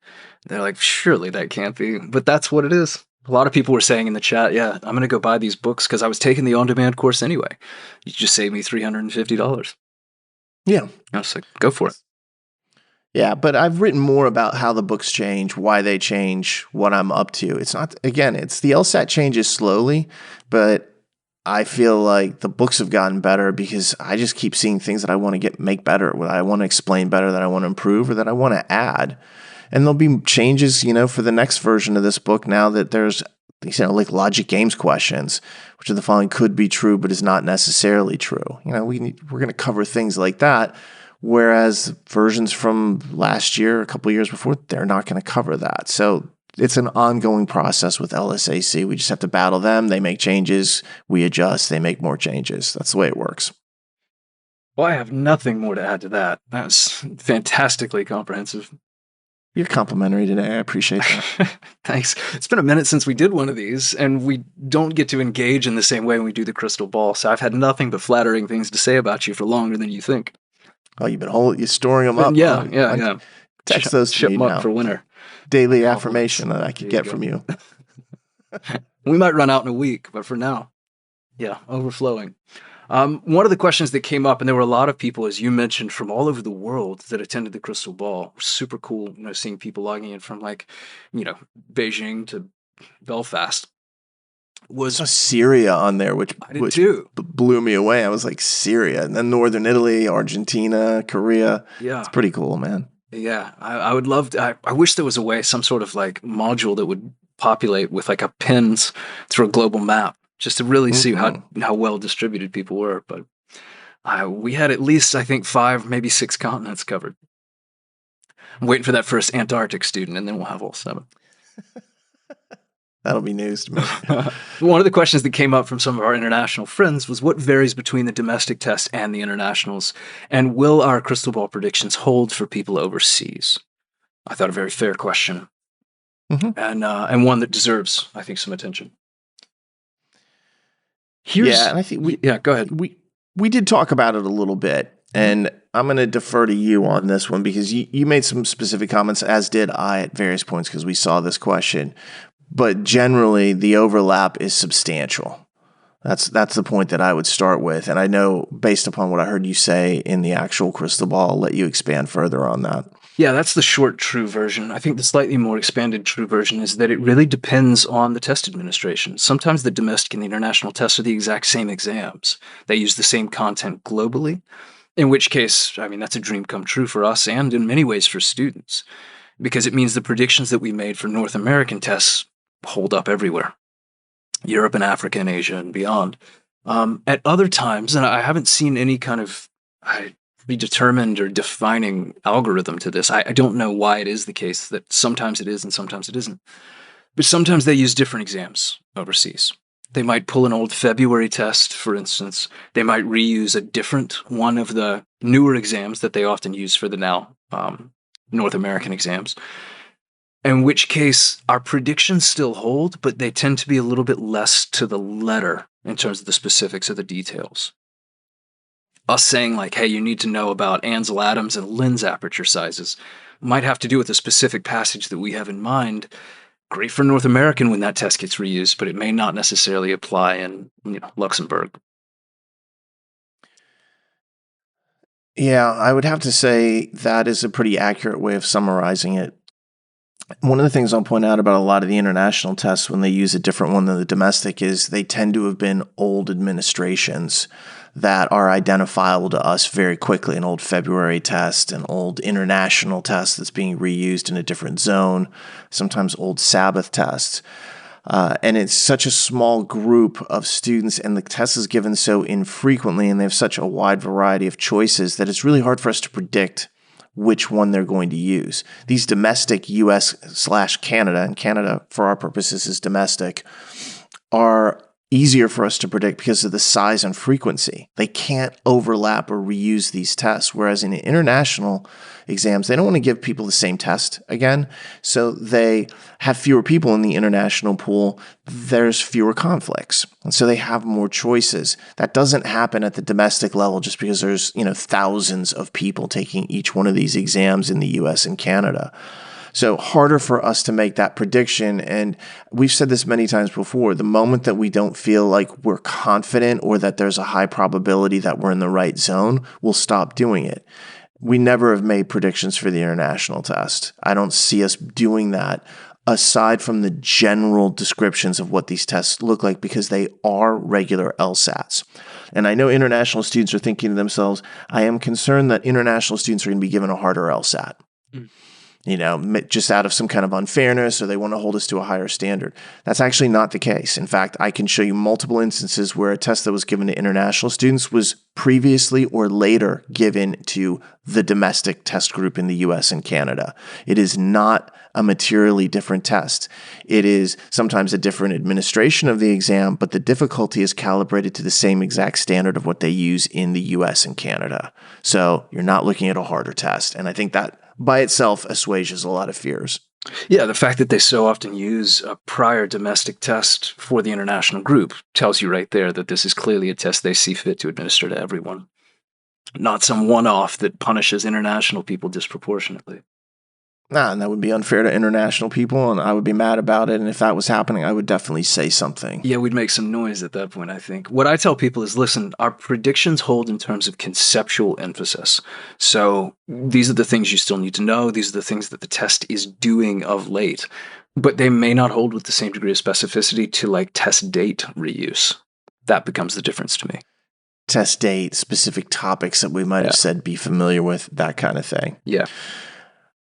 They're like, surely that can't be. But that's what it is. A lot of people were saying in the chat, yeah, I'm going to go buy these books because I was taking the on-demand course anyway. You just saved me $350. Yeah. I was like, go for it. Yeah, but I've written more about how the books change, why they change, what I'm up to. It's not, again, it's the LSAT changes slowly, but I feel like the books have gotten better because I just keep seeing things that I want to make better, that I want to explain better, that I want to improve, or that I want to add. And there'll be changes, for the next version of this book now that there's, like logic games questions, which of the following could be true but is not necessarily true. We're going to cover things like that, whereas versions from last year, a couple of years before, they're not going to cover that. So it's an ongoing process with LSAC. We just have to battle them. They make changes. We adjust. They make more changes. That's the way it works. Well, I have nothing more to add to that. That was fantastically comprehensive. You're complimentary today. I appreciate that. Thanks. It's been a minute since we did one of these, and we don't get to engage in the same way when we do the crystal ball. So I've had nothing but flattering things to say about you for longer than you think. Oh, you're storing them up. Yeah. Text those to ship me them now. Up for winter. Daily affirmation that I could get from you. We might run out in a week, but for now, yeah, overflowing. One of the questions that came up, and there were a lot of people, as you mentioned, from all over the world that attended the Crystal Ball. Super cool, seeing people logging in from Beijing to Belfast. I saw Syria on there, which blew me away. I was like, Syria, and then Northern Italy, Argentina, Korea. Yeah, it's pretty cool, man. Yeah, I would love to. I wish there was a way, some sort of module that would populate with a pins through a global map, just to really see how well distributed people were. But we had at least, I think, 5, maybe 6 continents covered. I'm waiting for that first Antarctic student, and then we'll have all 7. That'll be news to me. One of the questions that came up from some of our international friends was what varies between the domestic test and the internationals, and will our crystal ball predictions hold for people overseas? I thought a very fair question, and one that deserves, I think, some attention. And I think go ahead. We did talk about it a little bit, and I'm going to defer to you on this one because you made some specific comments, as did I at various points because we saw this question. But generally, the overlap is substantial. That's the point that I would start with. And I know, based upon what I heard you say in the actual crystal ball, I'll let you expand further on that. Yeah, that's the short, true version. I think the slightly more expanded true version is that it really depends on the test administration. Sometimes the domestic and the international tests are the exact same exams. They use the same content globally, in which case, that's a dream come true for us and in many ways for students, because it means the predictions that we made for North American tests hold up everywhere. Europe and Africa and Asia and beyond. At other times, and I haven't seen any kind of predetermined or defining algorithm to this. I don't know why it is the case that sometimes it is and sometimes it isn't. But sometimes they use different exams overseas. They might pull an old February test, for instance. They might reuse a different one of the newer exams that they often use for the now North American exams. In which case, our predictions still hold, but they tend to be a little bit less to the letter in terms of the specifics of the details. Us saying hey, you need to know about Ansel Adams and Lin's aperture sizes might have to do with a specific passage that we have in mind. Great for North American when that test gets reused, but it may not necessarily apply in Luxembourg. Yeah, I would have to say that is a pretty accurate way of summarizing it. One of the things I'll point out about a lot of the international tests when they use a different one than the domestic is they tend to have been old administrations that are identifiable to us very quickly. An old February test, an old international test that's being reused in a different zone, sometimes old Sabbath tests. And it's such a small group of students, and the test is given so infrequently, and they have such a wide variety of choices that it's really hard for us to predict which one they're going to use. These domestic US/Canada, and Canada for our purposes is domestic, are easier for us to predict because of the size and frequency. They can't overlap or reuse these tests, whereas in international exams, they don't want to give people the same test again, so they have fewer people in the international pool. There's fewer conflicts, and so they have more choices. That doesn't happen at the domestic level just because there's thousands of people taking each one of these exams in the US and Canada. So harder for us to make that prediction. And we've said this many times before, the moment that we don't feel like we're confident or that there's a high probability that we're in the right zone, we'll stop doing it. We never have made predictions for the international test. I don't see us doing that aside from the general descriptions of what these tests look like, because they are regular LSATs. And I know international students are thinking to themselves, I am concerned that international students are going to be given a harder LSAT. Just out of some kind of unfairness, or they want to hold us to a higher standard. That's actually not the case. In fact, I can show you multiple instances where a test that was given to international students was previously or later given to the domestic test group in the US and Canada. It is not a materially different test. It is sometimes a different administration of the exam, but the difficulty is calibrated to the same exact standard of what they use in the US and Canada. So you're not looking at a harder test. And I think that by itself assuages a lot of fears. Yeah, the fact that they so often use a prior domestic test for the international group tells you right there that this is clearly a test they see fit to administer to everyone, not some one-off that punishes international people disproportionately. And that would be unfair to international people, and I would be mad about it. And if that was happening, I would definitely say something. Yeah, we'd make some noise at that point, I think. What I tell people is, listen, our predictions hold in terms of conceptual emphasis. So these are the things you still need to know. These are the things that the test is doing of late. But they may not hold with the same degree of specificity to like test date reuse. That becomes the difference to me. Test date, specific topics that we might have said be familiar with, that kind of thing. Yeah.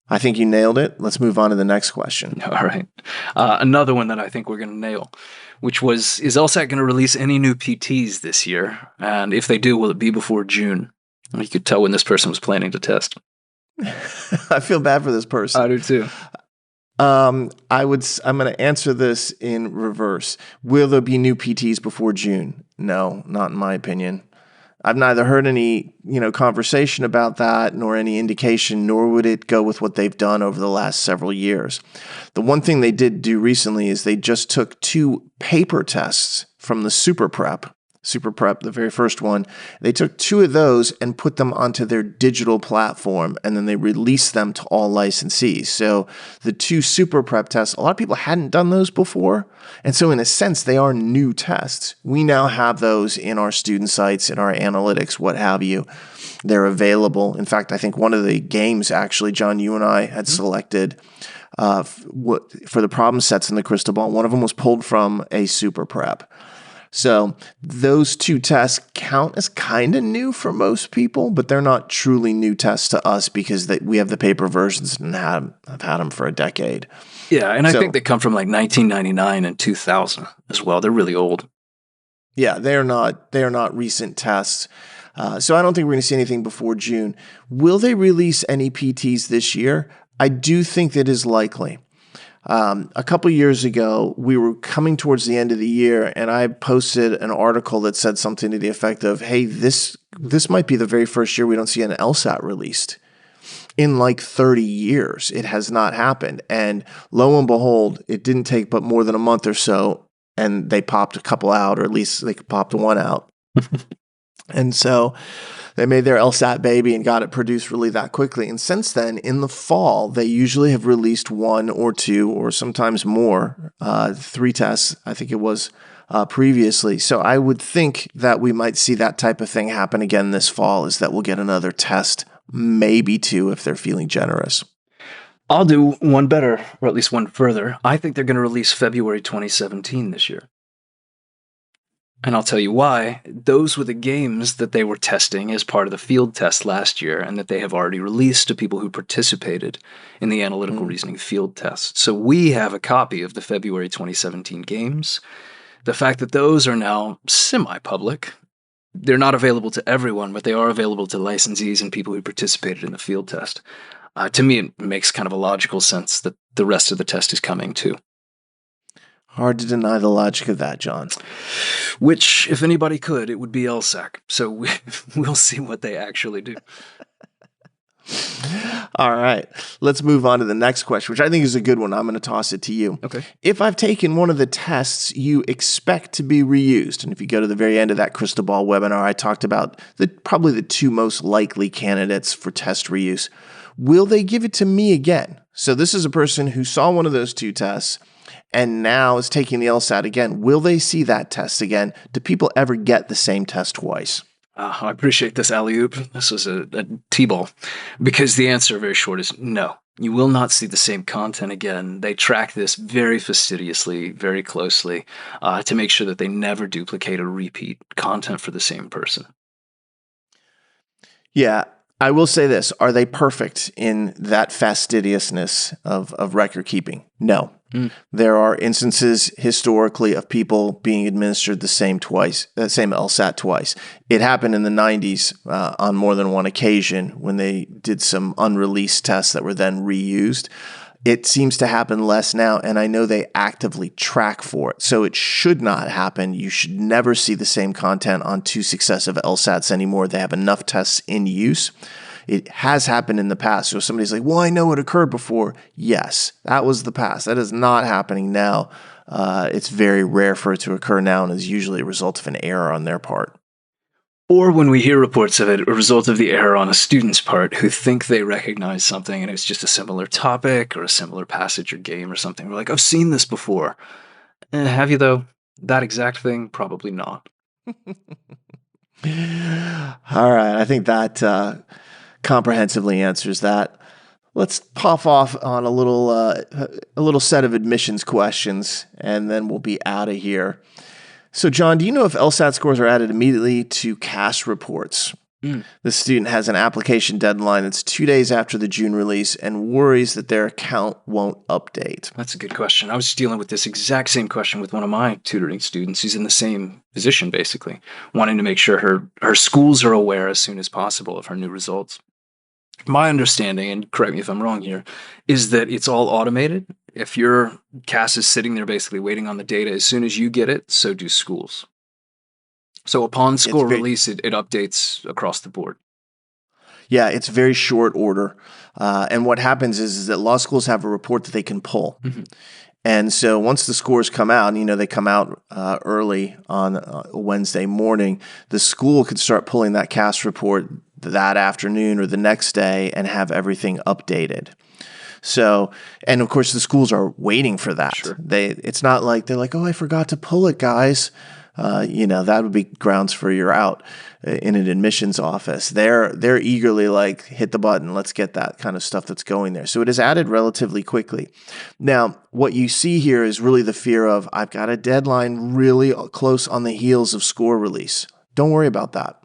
I think you nailed it. Let's move on to the next question. All right. Another one that I think we're going to nail, which was, is LSAT going to release any new PTs this year? And if they do, will it be before June? You could tell when this person was planning to test. I feel bad for this person. I do too. I'm going to answer this in reverse. Will there be new PTs before June? No, not in my opinion. I've neither heard any, conversation about that, nor any indication, nor would it go with what they've done over the last several years. The one thing they did do recently is they just took 2 paper tests from the Super Prep, the very first one. They took 2 of those and put them onto their digital platform, and then they released them to all licensees. So the 2 Super Prep tests, a lot of people hadn't done those before. And so in a sense, they are new tests. We now have those in our student sites, in our analytics, what have you. They're available. In fact, I think one of the games, actually, John, you and I had selected for the problem sets in the Crystal Ball. One of them was pulled from a Super Prep. So those 2 tests count as kind of new for most people, but they're not truly new tests to us because we have the paper versions and have had them for a decade. Yeah, and I think they come from like 1999 and 2000 as well. They're really old. Yeah, they are not recent tests. So I don't think we're going to see anything before June. Will they release any PTs this year? I do think that is likely. A couple years ago, we were coming towards the end of the year, and I posted an article that said something to the effect of, hey, this might be the very first year we don't see an LSAT released. In like 30 years, it has not happened. And lo and behold, it didn't take but more than a month or so, and they popped a couple out, or at least they popped one out. And so they made their LSAT baby and got it produced really that quickly. And since then, in the fall, they usually have released 1 or 2 or sometimes more, 3 tests, I think it was previously. So I would think that we might see that type of thing happen again this fall, is that we'll get another test, maybe 2 if they're feeling generous. I'll do one better, or at least one further. I think they're going to release February 2017 this year. And I'll tell you why. Those were the games that they were testing as part of the field test last year, and that they have already released to people who participated in the analytical Mm. reasoning field test. So we have a copy of the February 2017 games. The fact that those are now semi-public, they're not available to everyone, but they are available to licensees and people who participated in the field test. To me, it makes kind of a logical sense that the rest of the test is coming too. Hard to deny the logic of that, Jon. Which, if anybody could, it would be LSAC. So we'll see what they actually do. All right. Let's move on to the next question, which I think is a good one. I'm going to toss it to you. Okay. If I've taken one of the tests you expect to be reused, and if you go to the very end of that crystal ball webinar, I talked about probably the two most likely candidates for test reuse. Will they give it to me again? So this is a person who saw one of those two tests and now is taking the LSAT again. Will they see that test again? Do people ever get the same test twice? I appreciate this alley-oop. This was a T-ball. Because the answer, very short, is no. You will not see the same content again. They track this very fastidiously, very closely, to make sure that they never duplicate or repeat content for the same person. Yeah, I will say this. Are they perfect in that fastidiousness of record keeping? No. There are instances historically of people being administered the same LSAT twice. It happened in the 90s on more than one occasion when they did some unreleased tests that were then reused. It seems to happen less now, and I know they actively track for it. So it should not happen. You should never see the same content on two successive LSATs anymore. They have enough tests in use. It has happened in the past. So somebody's like, well, I know it occurred before. Yes, that was the past. That is not happening now. It's very rare for it to occur now and is usually a result of an error on their part. Or when we hear reports of it, a result of the error on a student's part who think they recognize something and it's just a similar topic or a similar passage or game or something. We're like, I've seen this before. Have you, though? That exact thing? Probably not. All right. I think that comprehensively answers that. Let's pop off on a little set of admissions questions, and then we'll be out of here. So, Jon, do you know if LSAT scores are added immediately to CAS reports? The student has an application deadline that's 2 days after the June release and worries that their account won't update. That's a good question. I was dealing with this exact same question with one of my tutoring students. He's in the same position, basically, wanting to make sure her schools are aware as soon as possible of her new results. My understanding, and correct me if I'm wrong here, is that it's all automated. If your CAS is sitting there basically waiting on the data, as soon as you get it, so do schools. So upon score release, it updates across the board. Yeah, it's very short order. And what happens is that law schools have a report that they can pull. Mm-hmm. And so once the scores come out, they come out early on a Wednesday morning, the school could start pulling that CAS report that afternoon or the next day and have everything updated. So, and of course, the schools are waiting for that. Sure. It's not like they're like, oh, I forgot to pull it, guys. That would be grounds for you're out in an admissions office. They're eagerly like, hit the button, let's get that kind of stuff that's going there. So it is added relatively quickly. Now, what you see here is really the fear of, I've got a deadline really close on the heels of score release. Don't worry about that.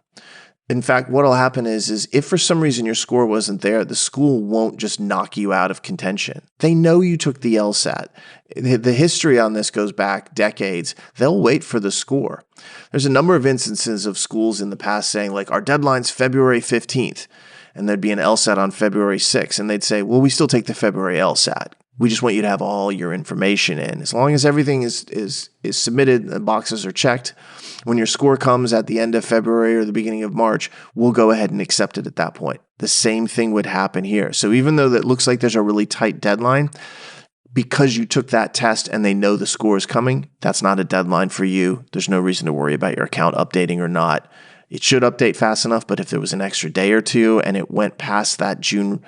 In fact, what will happen is if for some reason your score wasn't there, the school won't just knock you out of contention. They know you took the LSAT. The history on this goes back decades. They'll wait for the score. There's a number of instances of schools in the past saying, like, our deadline's February 15th, and there'd be an LSAT on February 6th, and they'd say, well, we still take the February LSAT. We just want you to have all your information in. As long as everything is submitted, the boxes are checked, when your score comes at the end of February or the beginning of March, we'll go ahead and accept it at that point. The same thing would happen here. So even though that looks like there's a really tight deadline, because you took that test and they know the score is coming, that's not a deadline for you. There's no reason to worry about your account updating or not. It should update fast enough, but if there was an extra day or two and it went past that June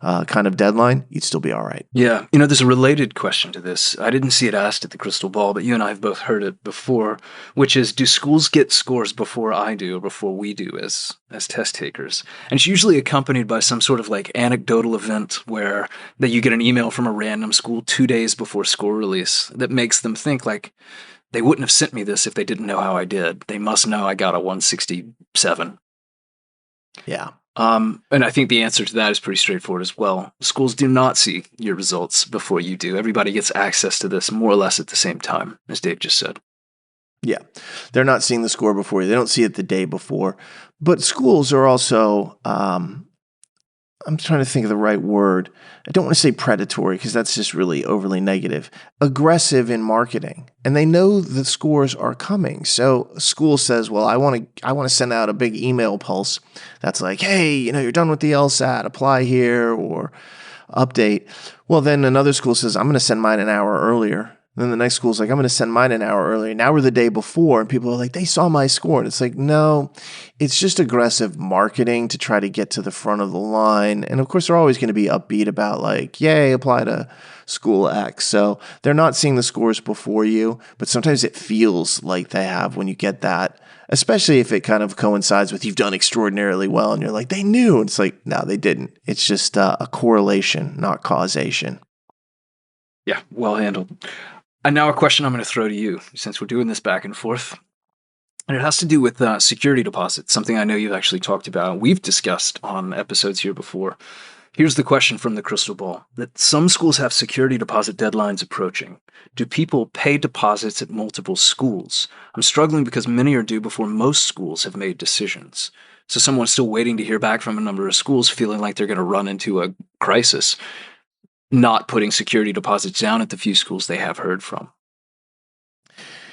kind of deadline, you'd still be all right. Yeah. There's a related question to this. I didn't see it asked at the Crystal Ball, but you and I have both heard it before, which is, do schools get scores before I do or before we do as test takers? And it's usually accompanied by some sort of like anecdotal event where that you get an email from a random school 2 days before score release that makes them think like, They wouldn't have sent me this if they didn't know how I did. They must know I got a 167. Yeah. And I think the answer to that is pretty straightforward as well. Schools do not see your results before you do. Everybody gets access to this more or less at the same time, as Dave just said. Yeah. They're not seeing the score before you. They don't see it the day before. But schools are also, I'm trying to think of the right word. I don't want to say predatory because that's just really overly negative. Aggressive in marketing. And they know the scores are coming. So school says, well, I want to send out a big email pulse that's like, hey, you're done with the LSAT, apply here or update. Well, then another school says, I'm going to send mine an hour earlier. Then the next school's like, I'm going to send mine an hour earlier. Now we're the day before, and people are like, they saw my score. And it's like, no, it's just aggressive marketing to try to get to the front of the line. And of course, they're always going to be upbeat about like, yay, apply to school X. So they're not seeing the scores before you, but sometimes it feels like they have when you get that, especially if it kind of coincides with you've done extraordinarily well and you're like, they knew. It's like, no, they didn't. It's just a correlation, not causation. Yeah, well handled. And now a question I'm going to throw to you, since we're doing this back and forth. And it has to do with security deposits, something I know you've actually talked about. We've discussed on episodes here before. Here's the question from the crystal ball. That some schools have security deposit deadlines approaching. Do people pay deposits at multiple schools? I'm struggling because many are due before most schools have made decisions. So someone's still waiting to hear back from a number of schools, feeling like they're going to run into a crisis, not putting security deposits down at the few schools they have heard from.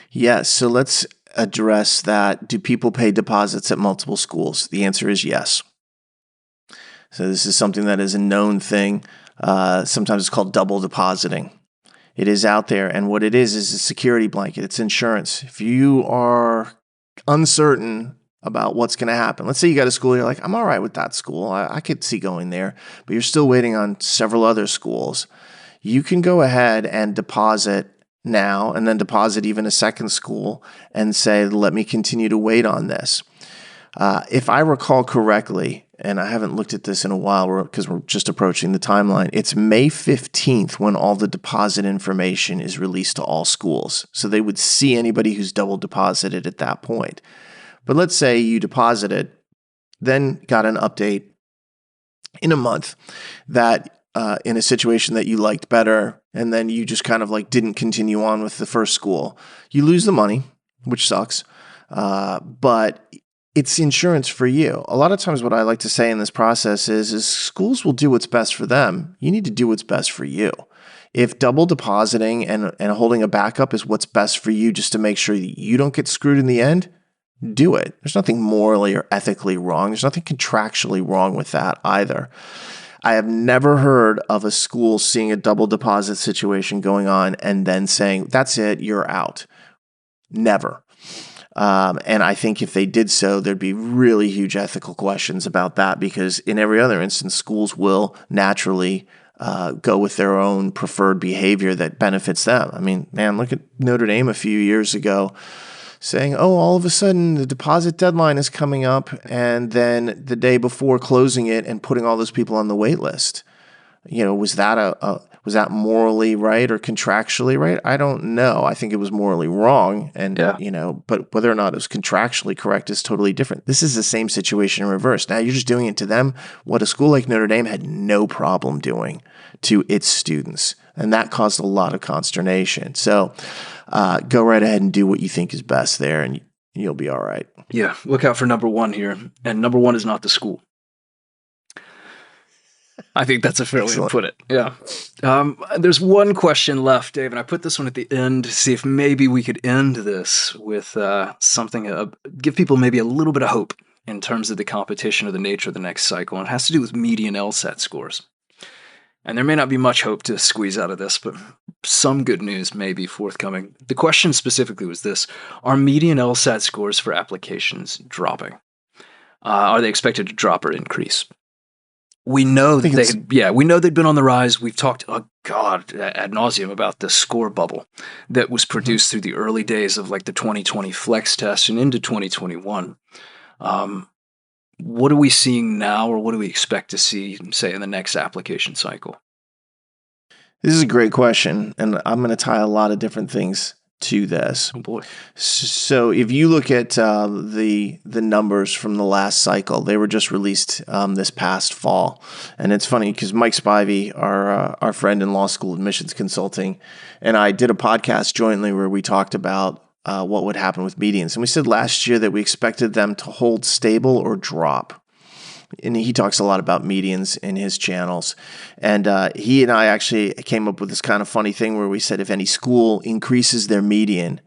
Yes, so let's address that. Do people pay deposits at multiple schools? The answer is yes. So this is something that is a known thing. Sometimes it's called double depositing. It is out there, and what it is a security blanket. It's insurance. If you are uncertain about what's going to happen, let's say you got a school, you're like, I'm all right with that school. I could see going there, but you're still waiting on several other schools. You can go ahead and deposit now and then deposit even a second school and say, let me continue to wait on this. If I recall correctly, and I haven't looked at this in a while because we're just approaching the timeline, it's May 15th when all the deposit information is released to all schools. So they would see anybody who's double deposited at that point. But let's say you deposited, then got an update in a month that in a situation that you liked better, and then you just kind of like didn't continue on with the first school. You lose the money, which sucks, but it's insurance for you. A lot of times what I like to say in this process is schools will do what's best for them. You need to do what's best for you. If double depositing and holding a backup is what's best for you just to make sure that you don't get screwed in the end, do it. There's nothing morally or ethically wrong. There's nothing contractually wrong with that either. I have never heard of a school seeing a double deposit situation going on and then saying, that's it, you're out. Never. And I think if they did so, there'd be really huge ethical questions about that because in every other instance, schools will naturally go with their own preferred behavior that benefits them. I mean, man, look at Notre Dame a few years ago saying, oh, all of a sudden the deposit deadline is coming up, and then the day before closing it and putting all those people on the wait list. Was that morally right or contractually right? I don't know. I think it was morally wrong, and but whether or not it was contractually correct is totally different. This is the same situation in reverse. Now you're just doing it to them what a school like Notre Dame had no problem doing to its students, and that caused a lot of consternation. So go right ahead and do what you think is best there, and you'll be all right. Yeah, look out for number one here, and number one is not the school. I think that's a fair way to put it. Yeah. There's one question left, Dave, and I put this one at the end to see if maybe we could end this with something, give people maybe a little bit of hope in terms of the competition or the nature of the next cycle. And it has to do with median LSAT scores. And there may not be much hope to squeeze out of this, but some good news may be forthcoming. The question specifically was this: are median LSAT scores for applications dropping? Are they expected to drop or increase? We know that we know they've been on the rise. We've talked, ad nauseum about the score bubble that was produced through the early days of like the 2020 flex test and into 2021. What are we seeing now, or what do we expect to see, say, in the next application cycle? This is a great question, and I'm going to tie a lot of different things to this. Oh boy. So if you look at the numbers from the last cycle, they were just released this past fall, and it's funny because Mike Spivey, our friend in law school admissions consulting, and I did a podcast jointly where we talked about what would happen with medians, and we said last year that we expected them to hold stable or drop. And he talks a lot about medians in his channels. And he and I actually came up with this kind of funny thing where we said if any school increases their median,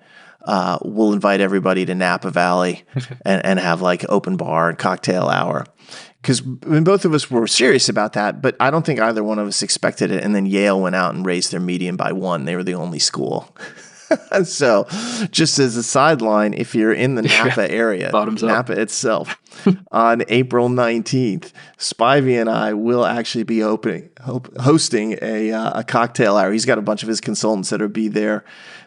we'll invite everybody to Napa Valley and have like open bar and cocktail hour. Because both of us were serious about that, but I don't think either one of us expected it. And then Yale went out and raised their median by 1. They were the only school. So just as a sideline, if you're in the Napa area, Napa itself, on April 19th, Spivey and I will actually be hosting a cocktail hour. He's got a bunch of his consultants that will be there.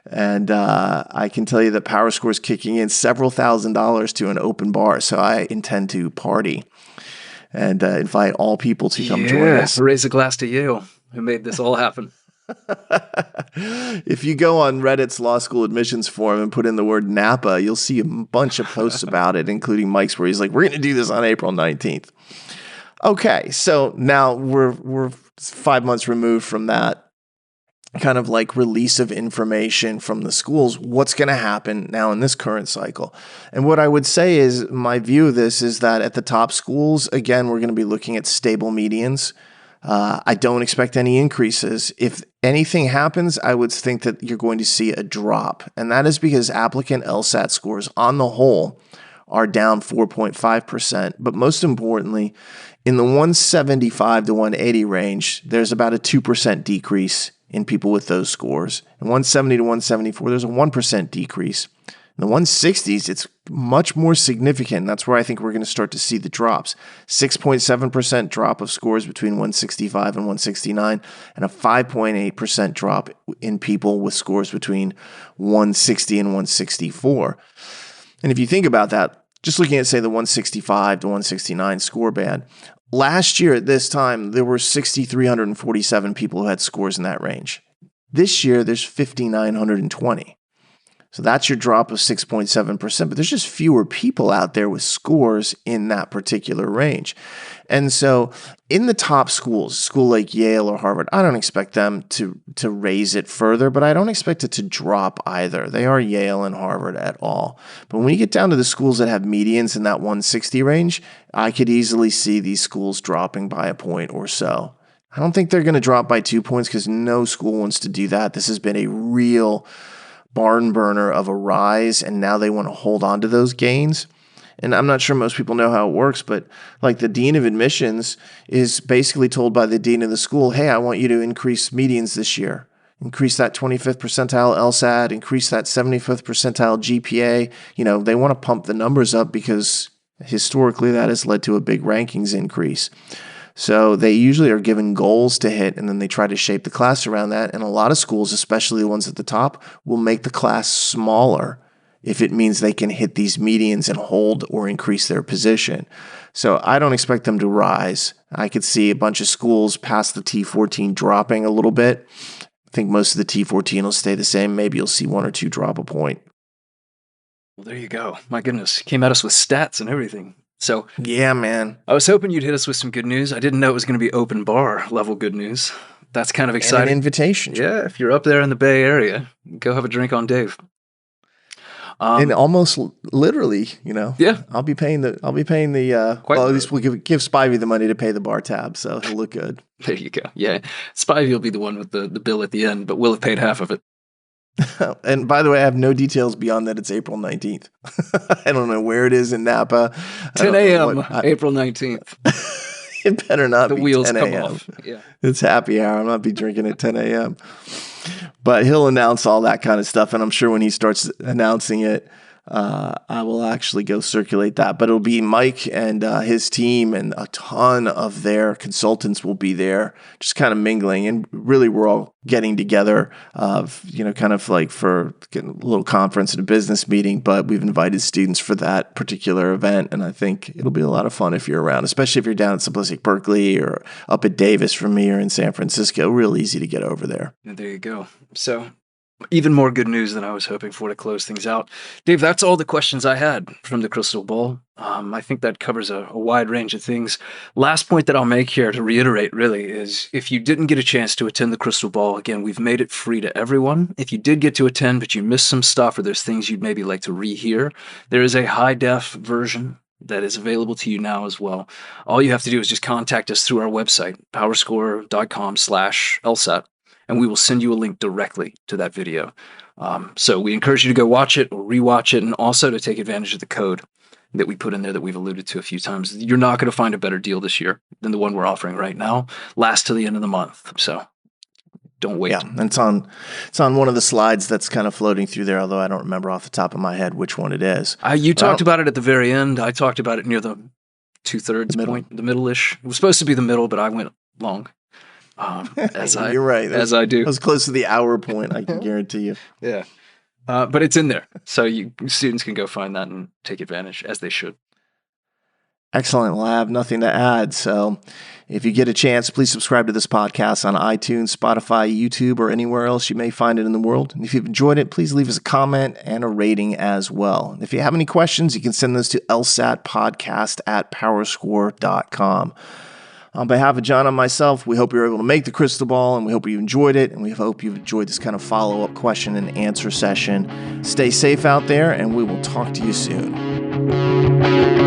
And I can tell you that PowerScore is kicking in several $1,000s to an open bar. So I intend to party and invite all people to come join us. Raise a glass to Yale, who made this all happen. If you go on Reddit's law school admissions forum and put in the word Napa, you'll see a bunch of posts about it, including Mike's, where he's like, we're going to do this on April 19th. Okay, so now we're 5 months removed from that kind of like release of information from the schools. What's going to happen now in this current cycle? And what I would say is my view of this is that at the top schools, again, we're going to be looking at stable medians. I don't expect any increases. If anything happens, I would think that you're going to see a drop. And that is because applicant LSAT scores on the whole are down 4.5%. But most importantly, in the 175 to 180 range, there's about a 2% decrease in people with those scores. In 170 to 174, there's a 1% decrease. In the 160s, it's much more significant. That's where I think we're going to start to see the drops. 6.7% drop of scores between 165 and 169, and a 5.8% drop in people with scores between 160 and 164. And if you think about that, just looking at, say, the 165 to 169 score band, last year at this time, there were 6,347 people who had scores in that range. This year, there's 5,920. So that's your drop of 6.7%, but there's just fewer people out there with scores in that particular range. And so in the top schools, school like Yale or Harvard, I don't expect them to raise it further, but I don't expect it to drop either. They are Yale and Harvard at all. But when you get down to the schools that have medians in that 160 range, I could easily see these schools dropping by a point or so. I don't think they're going to drop by 2 points because no school wants to do that. This has been a real barn burner of a rise, and now they want to hold on to those gains. And I'm not sure most people know how it works, but like the dean of admissions is basically told by the dean of the school, hey, I want you to increase medians this year. Increase that 25th percentile LSAT, increase that 75th percentile GPA. You know, they want to pump the numbers up because historically that has led to a big rankings increase. So they usually are given goals to hit, and then they try to shape the class around that. And a lot of schools, especially the ones at the top, will make the class smaller if it means they can hit these medians and hold or increase their position. So I don't expect them to rise. I could see a bunch of schools past the T14 dropping a little bit. I think most of the T14 will stay the same. Maybe you'll see one or two drop a point. Well, there you go. My goodness. Came at us with stats and everything. So yeah, man. I was hoping you'd hit us with some good news. I didn't know it was going to be open bar level good news. That's kind of exciting. And an invitation. Yeah, if you're up there in the Bay Area, go have a drink on Dave. And almost literally, you know. Yeah, I'll be paying the. Well, at least we'll give Spivey the money to pay the bar tab, so he'll look good. There you go. Yeah, Spivey will be the one with the bill at the end, but we'll have paid half of it. And by the way, I have no details beyond that it's April 19th. I don't know where it is in Napa. 10 a.m. April 19th. It better not the be wheels 10 come a.m. off. Yeah. It's happy hour. I'm not be drinking at 10 a.m. But he'll announce all that kind of stuff. And I'm sure when he starts announcing it, I will actually go circulate that. But it'll be Mike and his team, and a ton of their consultants will be there, just kind of mingling. And really, we're all getting together, kind of like for getting a little conference and a business meeting. But we've invited students for that particular event. And I think it'll be a lot of fun if you're around, especially if you're down at someplace like Berkeley or up at Davis from me or in San Francisco. Real easy to get over there. And there you go. So Even more good news than I was hoping for to close things out. Dave, that's all the questions I had from the crystal ball. I think that covers a wide range of things. Last point that I'll make here to reiterate really is if you didn't get a chance to attend the crystal ball, again, we've made it free to everyone. If you did get to attend, but you missed some stuff or there's things you'd maybe like to rehear, there is a high def version that is available to you now as well. All you have to do is just contact us through our website, powerscore.com/LSAT. And we will send you a link directly to that video. So we encourage you to go watch it or rewatch it, and also to take advantage of the code that we put in there that we've alluded to a few times. You're not going to find a better deal this year than the one we're offering right now. Lasts to the end of the month, so don't wait. Yeah, and it's on one of the slides that's kind of floating through there, although I don't remember off the top of my head which one it is. You talked about it at the very end. I talked about it near the 2/3 point, the middle-ish. It was supposed to be the middle, but I went long. You're right. As I do. I was close to the hour point, I can guarantee you. Yeah. But it's in there. So students can go find that and take advantage, as they should. Excellent. Well, I have nothing to add. So if you get a chance, please subscribe to this podcast on iTunes, Spotify, YouTube, or anywhere else you may find it in the world. And if you've enjoyed it, please leave us a comment and a rating as well. And if you have any questions, you can send those to lsatpodcast@powerscore.com. On behalf of Jon and myself, we hope you're able to make the crystal ball, and we hope you enjoyed it, and we hope you've enjoyed this kind of follow-up question and answer session. Stay safe out there, and we will talk to you soon.